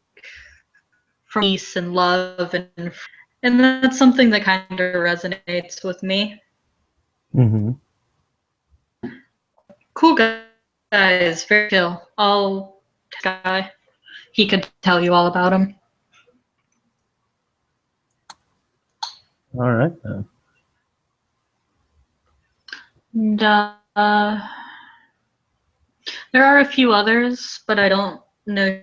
peace and love and that's something that kind of resonates with me. Mm-hmm. Cool guys, very chill. Guy. He could tell you all about him. All right then. And there are a few others, but I don't know.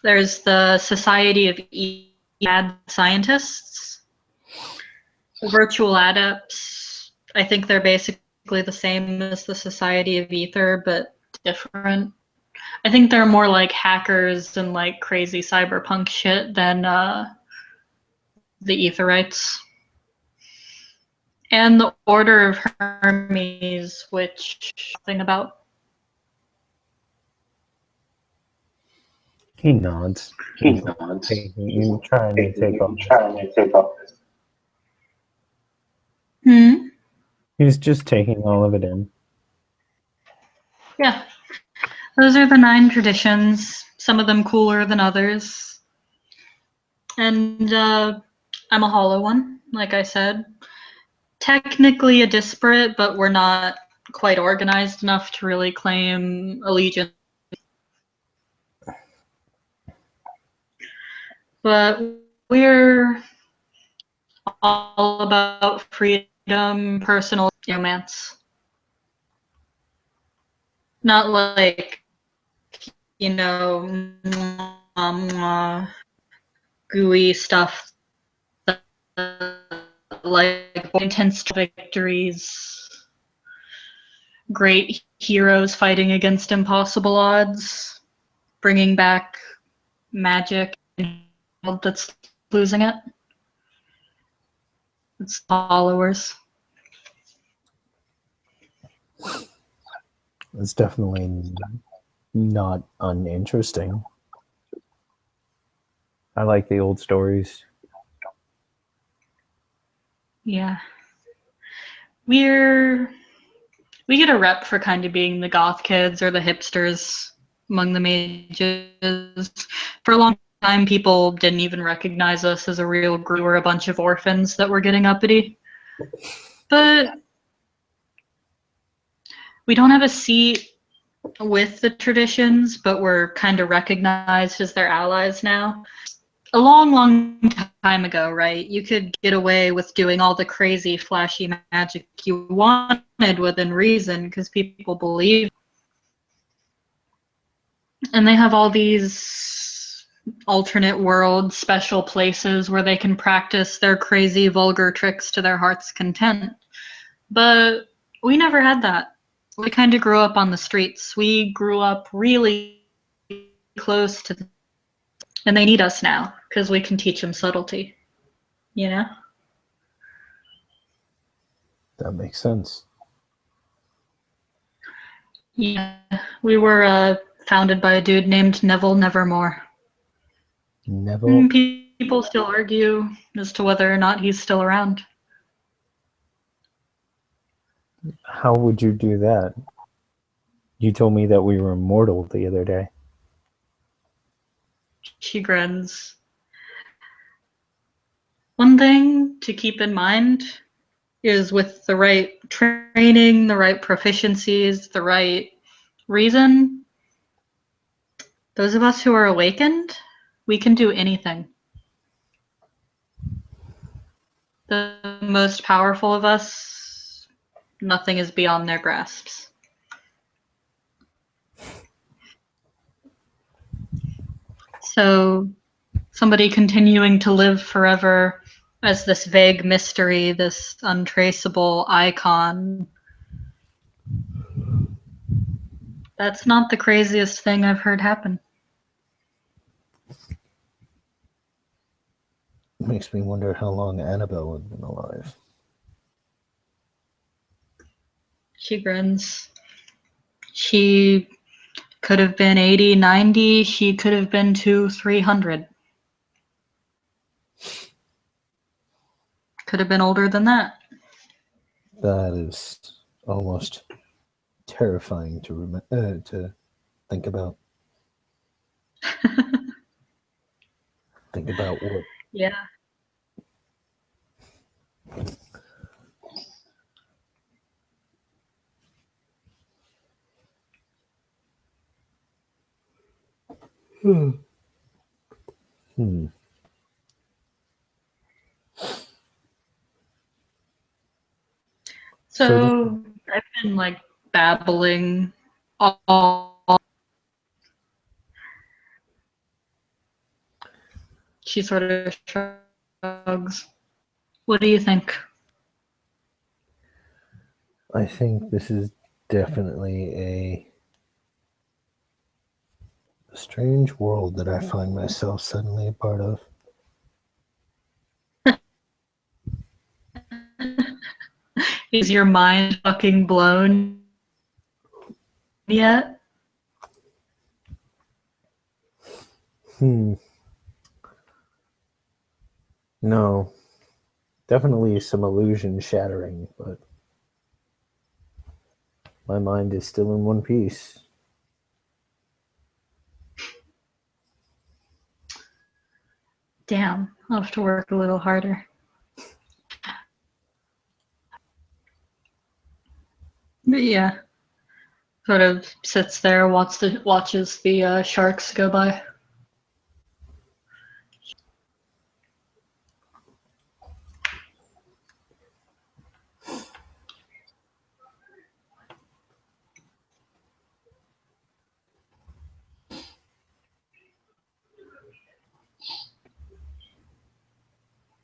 There's the Society of Mad Scientists, Virtual Adepts. I think they're basically the same as the Society of Ether, but different. I think they're more like hackers and like crazy cyberpunk shit than the Etherites. And the Order of Hermes, which thing about. He nods. He nods. You trying to take off. Hmm. He's just taking all of it in. Yeah. Those are the 9 traditions, some of them cooler than others. And I'm a hollow one, like I said. Technically a disparate, but we're not quite organized enough to really claim allegiance. But we're all about freedom, personal romance. Not like, you know, gooey stuff that, like intense victories, great heroes fighting against impossible odds, bringing back magic that's losing it. It's followers. It's definitely not uninteresting. I like the old stories. Yeah. We get a rep for kind of being the goth kids or the hipsters among the mages. For a long time, people didn't even recognize us as a real group. We were a bunch of orphans that were getting uppity. But we don't have a seat with the traditions, but we're kind of recognized as their allies now. A long time ago, right? You could get away with doing all the crazy, flashy magic you wanted within reason because people believe. And they have all these alternate world special places where they can practice their crazy, vulgar tricks to their heart's content. But we never had that. We kind of grew up on the streets. We grew up really close to them. And they need us now because we can teach them subtlety. You know? That makes sense. Yeah. We were founded by a dude named Neville Nevermore. Neville. People still argue as to whether or not he's still around. How would you do that? You told me that we were immortal the other day. She grins. One thing to keep in mind is with the right training, the right proficiencies, the right reason, those of us who are awakened, we can do anything. The most powerful of us, nothing is beyond their grasps. So somebody continuing to live forever as this vague mystery, this untraceable icon, that's not the craziest thing I've heard happen. Makes me wonder how long Annabelle had been alive. She grins. She could have been 80, 90. She could have been 200, 300. Could have been older than that. That is almost terrifying to think about. Think about what. Yeah. Hmm. So I've been like babbling all. She sort of shrugs. What do you think? I think this is definitely a strange world that I find myself suddenly a part of. Is your mind fucking blown yet? No. Definitely some illusion shattering, but my mind is still in one piece. Damn, I'll have to work a little harder. But yeah, sort of sits there, watches the sharks go by.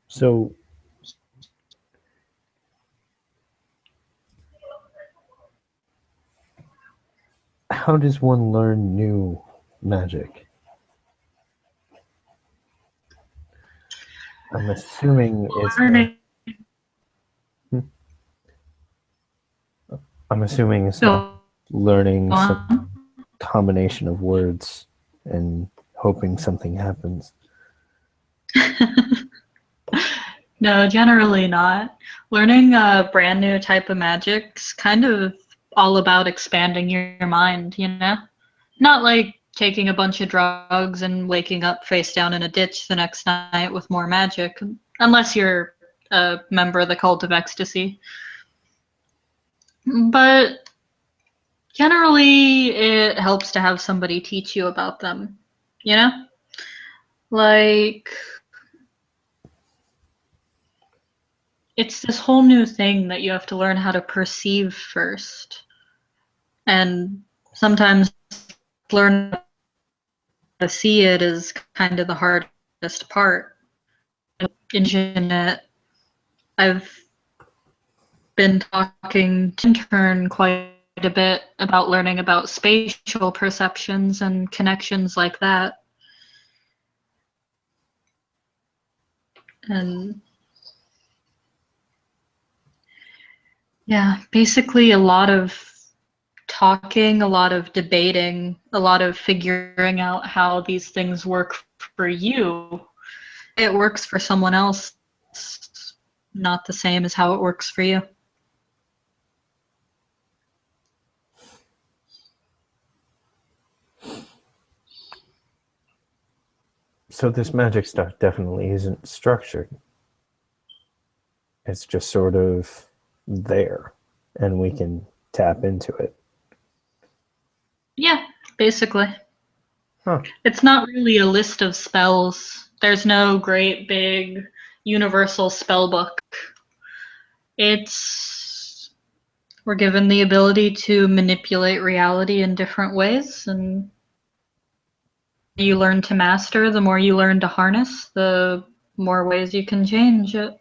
So, how does one learn new magic? I'm assuming it's not learning some combination of words and hoping something happens. No, generally not. Learning a brand new type of magic's kind of all about expanding your mind, you know? Not like taking a bunch of drugs and waking up face down in a ditch the next night with more magic, unless you're a member of the Cult of Ecstasy. But generally, it helps to have somebody teach you about them, you know? Like, it's this whole new thing that you have to learn how to perceive first. And sometimes learn how to see it is kind of the hardest part. In it, I've been talking to intern quite a bit about learning about spatial perceptions and connections like that. And yeah, basically a lot of talking, a lot of debating, a lot of figuring out how these things work for you. It works for someone else, not the same as how it works for you. So this magic stuff definitely isn't structured. It's just sort of there, and we can tap into it. Yeah, basically. Huh. It's not really a list of spells. There's no great big universal spell book. We're given the ability to manipulate reality in different ways, and you learn to master, the more you learn to harness, the more ways you can change it.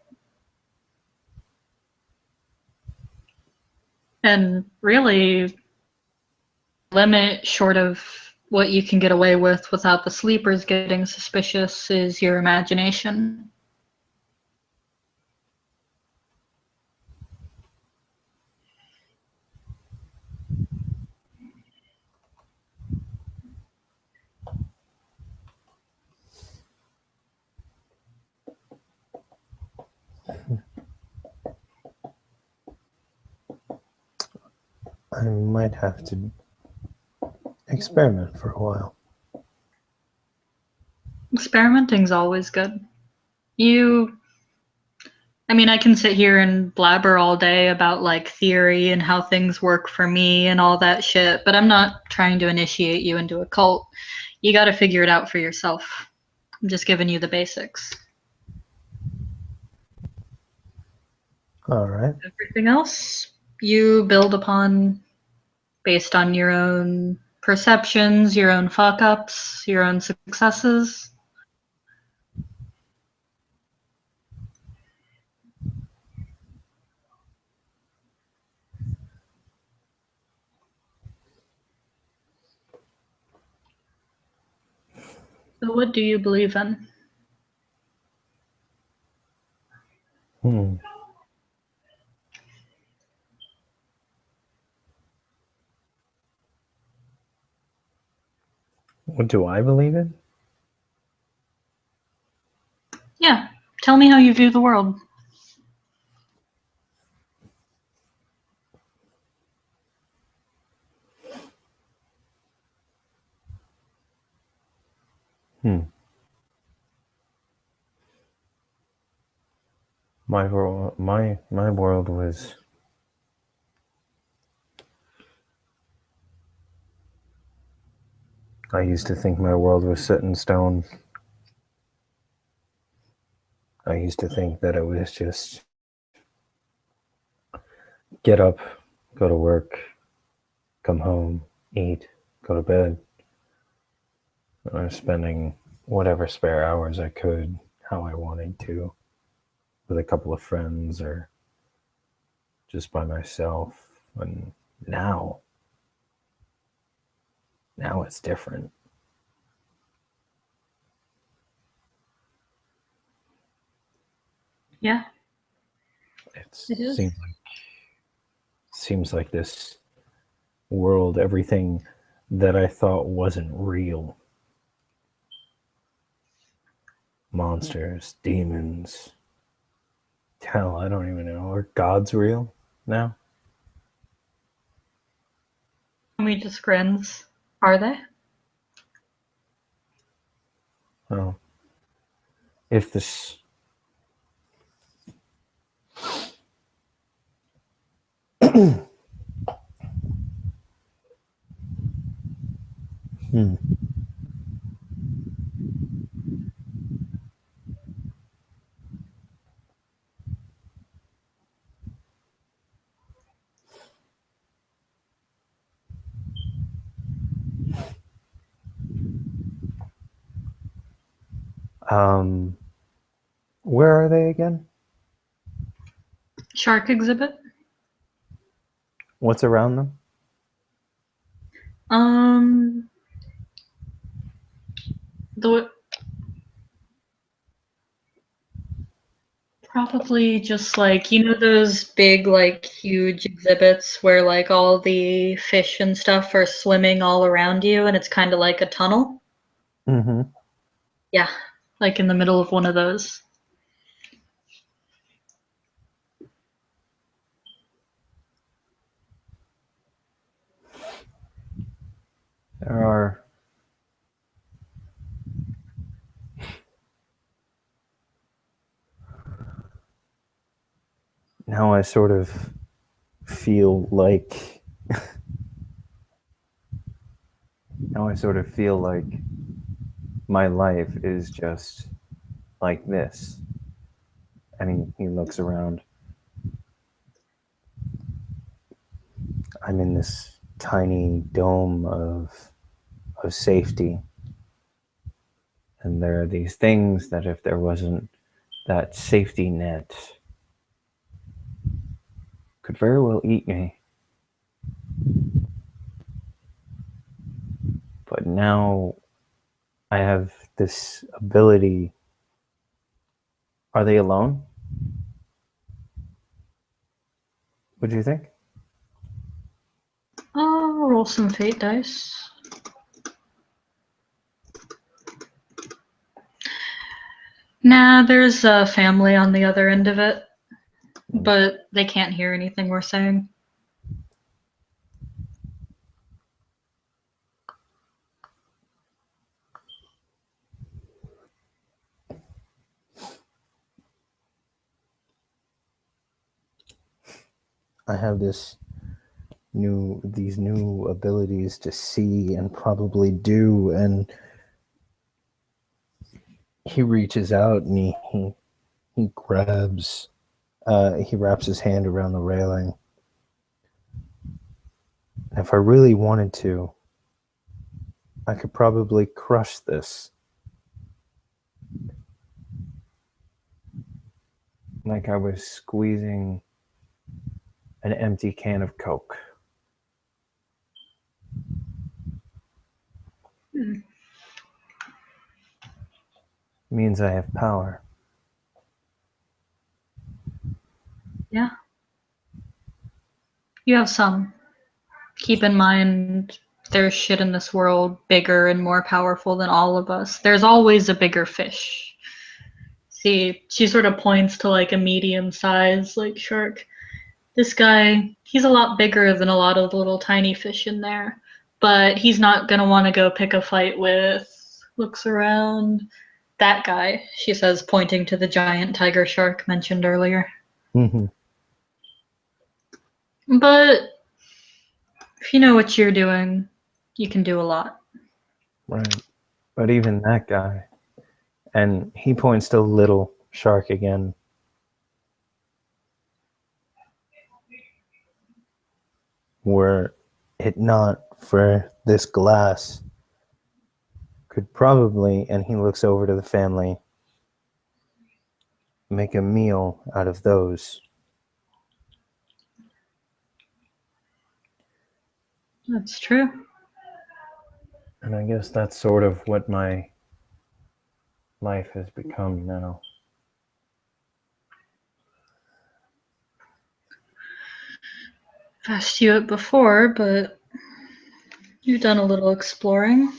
And really, limit short of what you can get away with without the sleepers getting suspicious is your imagination. I might have to experiment for a while. Experimenting's always good. I can sit here and blabber all day about like theory and how things work for me and all that shit, but I'm not trying to initiate you into a cult. You got to figure it out for yourself. I'm just giving you the basics. All right. Everything else you build upon based on your own perceptions, your own fuck ups, your own successes. So, what do you believe in? What do I believe in? Yeah, tell me how you view the world. My world was I used to think my world was set in stone. I used to think that it was just get up, go to work, come home, eat, go to bed. I was spending whatever spare hours I could, how I wanted to, with a couple of friends or just by myself. And now it's different. Yeah, It it is. seems like this world, everything that I thought wasn't real. Monsters, demons, hell, I don't even know. Are gods real now? Can we just grins? Are they? Well, if this where are they again? Shark exhibit? What's around them? The Probably just like, those big, like, huge exhibits where, like, all the fish and stuff are swimming all around you and it's kind of like a tunnel? Mm-hmm. Yeah, like in the middle of one of those. There are now I sort of feel like my life is just like this. And he looks around. I'm in this tiny dome of safety. And there are these things that if there wasn't that safety net could very well eat me. But now I have this ability. Are they alone? What do you think? Roll some fate dice. Nah, there's a family on the other end of it, but they can't hear anything we're saying. I have these new abilities to see and probably do, and he reaches out and he grabs, he wraps his hand around the railing. If I really wanted to, I could probably crush this. Like I was squeezing an empty can of Coke. Means I have power. Yeah. You have some. Keep in mind, there's shit in this world bigger and more powerful than all of us. There's always a bigger fish. See, she sort of points to like a medium-sized like shark. This guy, he's a lot bigger than a lot of the little tiny fish in there, but he's not gonna want to go pick a fight with. Looks around. That guy, she says, pointing to the giant tiger shark mentioned earlier. Mm-hmm. But if you know what you're doing, you can do a lot. Right. But even that guy, and he points to little shark again. Were it not for this glass, could probably, and he looks over to the family, make a meal out of those. That's true. And I guess that's sort of what my life has become now. I've asked you it before, but you've done a little exploring.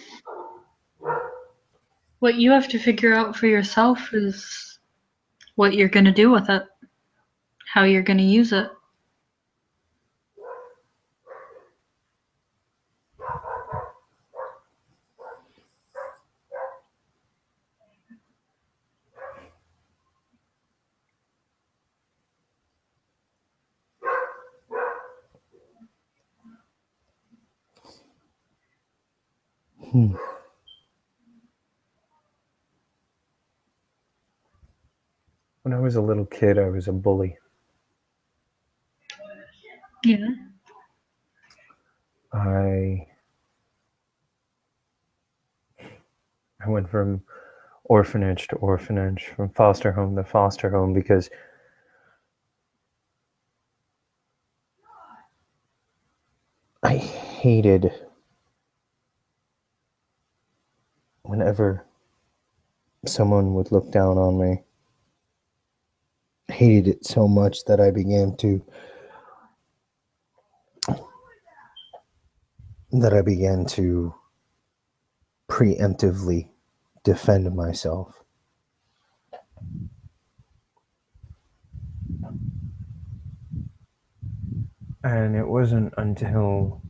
What you have to figure out for yourself is what you're going to do with it, how you're going to use it. When I was a little kid, I was a bully. Yeah. I went from orphanage to orphanage, from foster home to foster home, because I hated whenever someone would look down on me. I hated it so much that I began to preemptively defend myself. And it wasn't until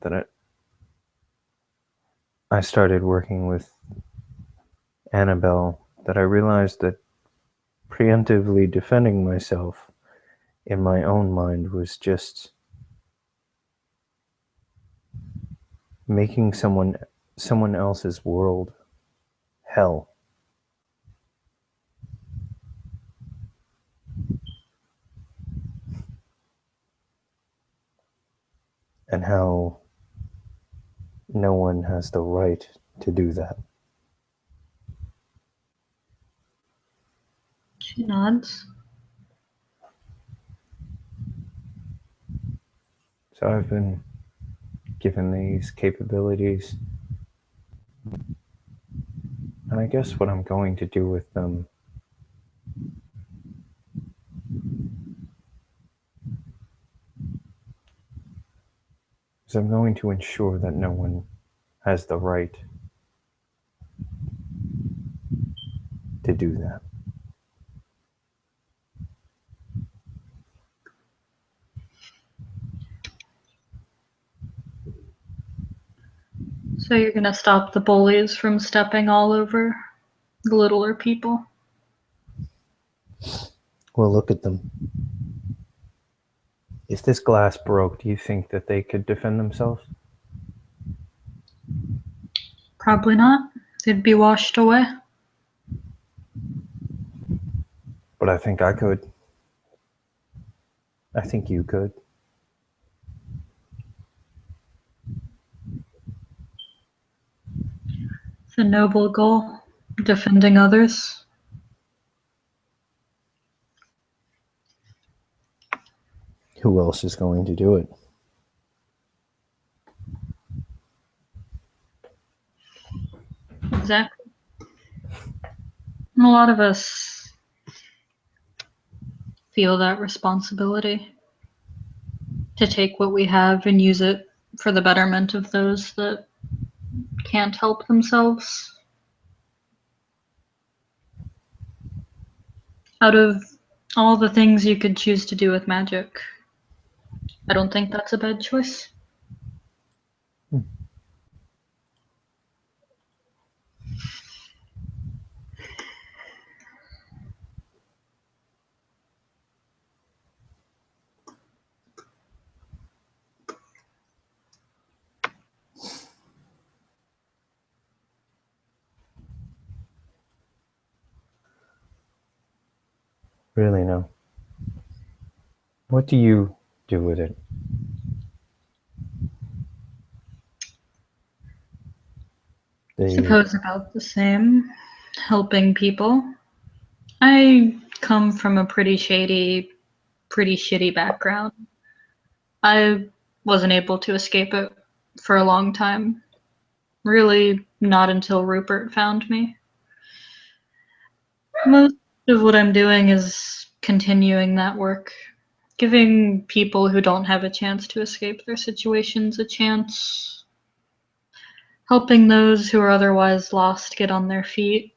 that I started working with Annabelle that I realized that preemptively defending myself in my own mind was just making someone else's world hell. And how no one has the right to do that. She nods. So I've been given these capabilities. And I guess what I'm going to do with them is I'm going to ensure that no one has the right to do that. So you're going to stop the bullies from stepping all over the littler people? Well, look at them. If this glass broke, do you think that they could defend themselves? Probably not. They'd be washed away. But I think I could. I think you could. It's a noble goal, defending others. Who else is going to do it? Exactly. And a lot of us feel that responsibility to take what we have and use it for the betterment of those that can't help themselves. Out of all the things you could choose to do with magic, I don't think that's a bad choice. Really, no. What do you do with it? Suppose about the same, helping people. I come from a pretty shitty background. I wasn't able to escape it for a long time. Really, not until Rupert found me. Most of what I'm doing is continuing that work, giving people who don't have a chance to escape their situations a chance, helping those who are otherwise lost get on their feet.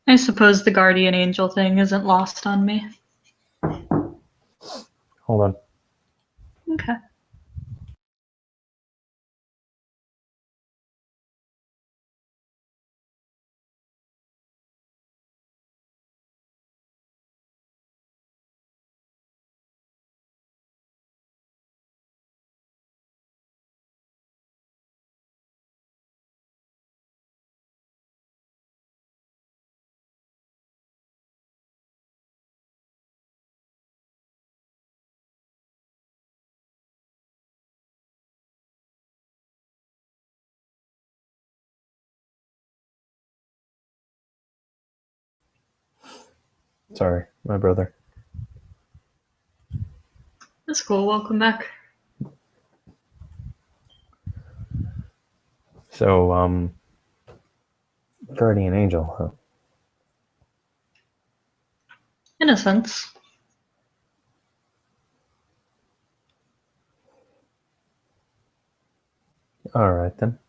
I suppose the guardian angel thing isn't lost on me. Hold on. Okay. Sorry, my brother. That's cool. Welcome back. So, guardian angel, huh? In a sense. All right then.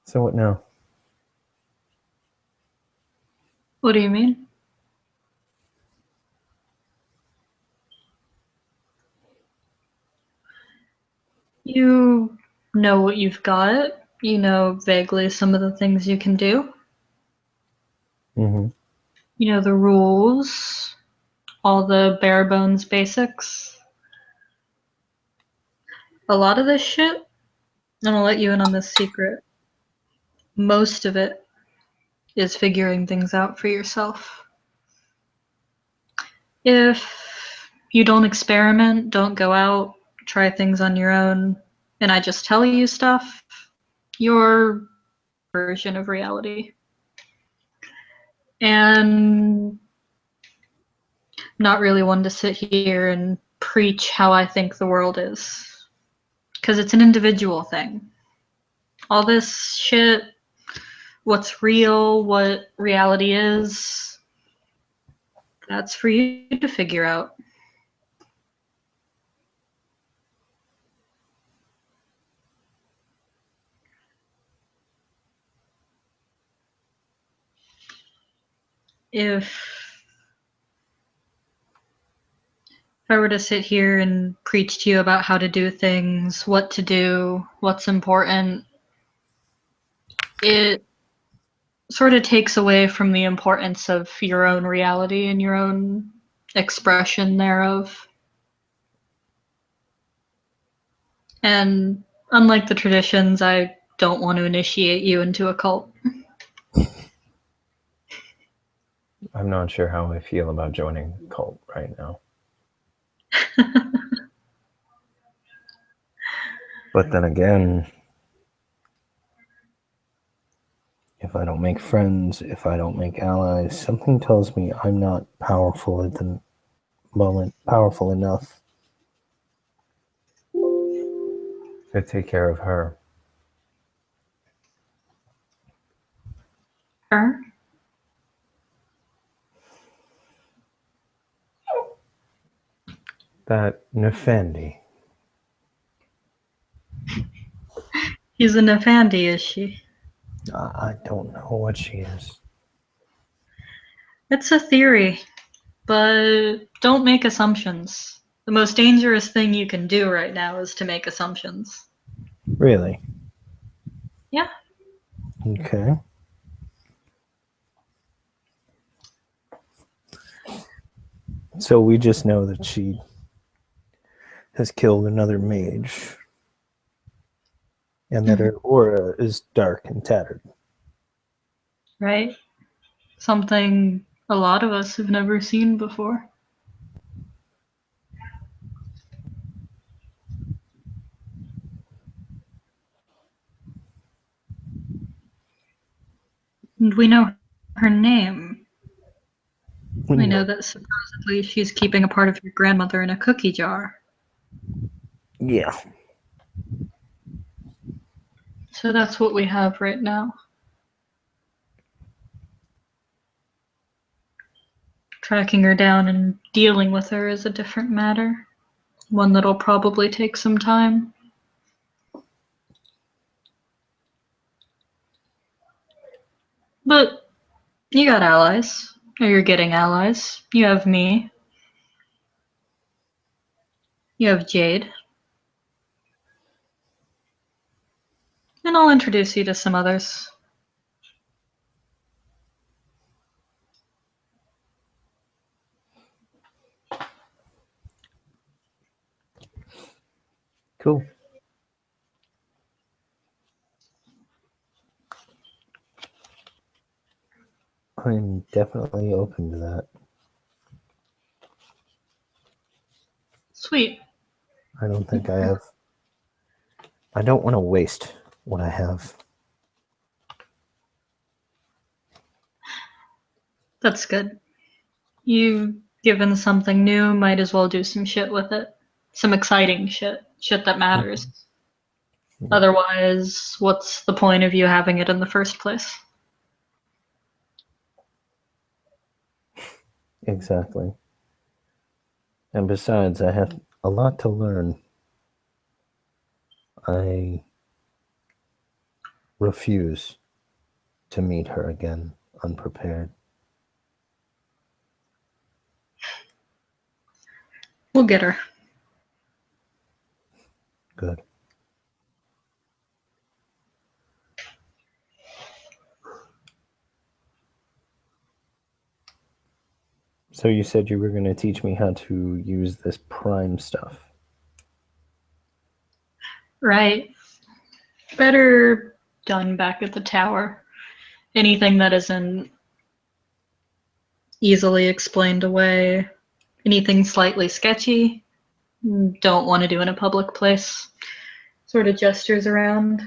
So what now? What do you mean? You know what you've got. You know vaguely some of the things you can do. Mm-hmm. You know the rules, all the bare bones basics. A lot of this shit, I'm gonna let you in on this secret. Most of it is figuring things out for yourself. If you don't experiment, don't go out, try things on your own, and I just tell you stuff, your version of reality. And not really one to sit here and preach how I think the world is. Because it's an individual thing. All this shit, what's real, what reality is, that's for you to figure out. If If I were to sit here and preach to you about how to do things, what to do, what's important, it sort of takes away from the importance of your own reality and your own expression thereof. And unlike the traditions, I don't want to initiate you into a cult. I'm not sure how I feel about joining a cult right now. But then again, if I don't make friends, if I don't make allies, something tells me I'm not powerful at the moment, powerful enough to take care of her. Her? That Nefandi. She's a Nefandi, is she? I don't know what she is. It's a theory, but don't make assumptions. The most dangerous thing you can do right now is to make assumptions. Really? Yeah. Okay. So we just know that she has killed another mage and that her aura is dark and tattered. Right? Something a lot of us have never seen before. And we know her name. We know that supposedly she's keeping a part of your grandmother in a cookie jar. Yeah. So that's what we have right now. Tracking her down and dealing with her is a different matter. One that'll probably take some time. But you got allies. Or you're getting allies. You have me. You have Jade. And I'll introduce you to some others. Cool. I'm definitely open to that. Sweet. I don't think I have. I don't want to waste what I have. That's good. You've given something new, might as well do some shit with it. Some exciting shit. Shit that matters. Otherwise, what's the point of you having it in the first place? Exactly. And besides, I have a lot to learn. I refuse to meet her again unprepared. We'll get her. Good. So you said you were going to teach me how to use this prime stuff. Right. Better done back at the tower. Anything that isn't easily explained away, anything slightly sketchy, don't want to do in a public place. Sort of gestures around.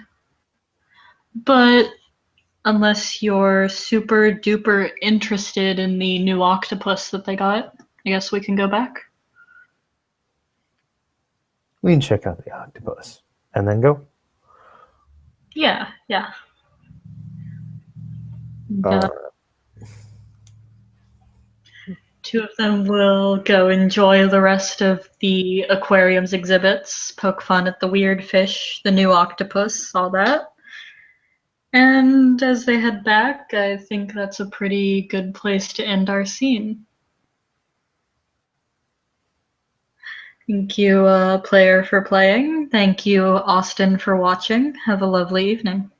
But unless you're super duper interested in the new octopus that they got, I guess we can go back. We can check out the octopus and then go. Yeah. Uh, Two of them will go enjoy the rest of the aquarium's exhibits, poke fun at the weird fish, the new octopus, all that. And as they head back, I think that's a pretty good place to end our scene. Thank you, player, for playing. Thank you, Austin, for watching. Have a lovely evening.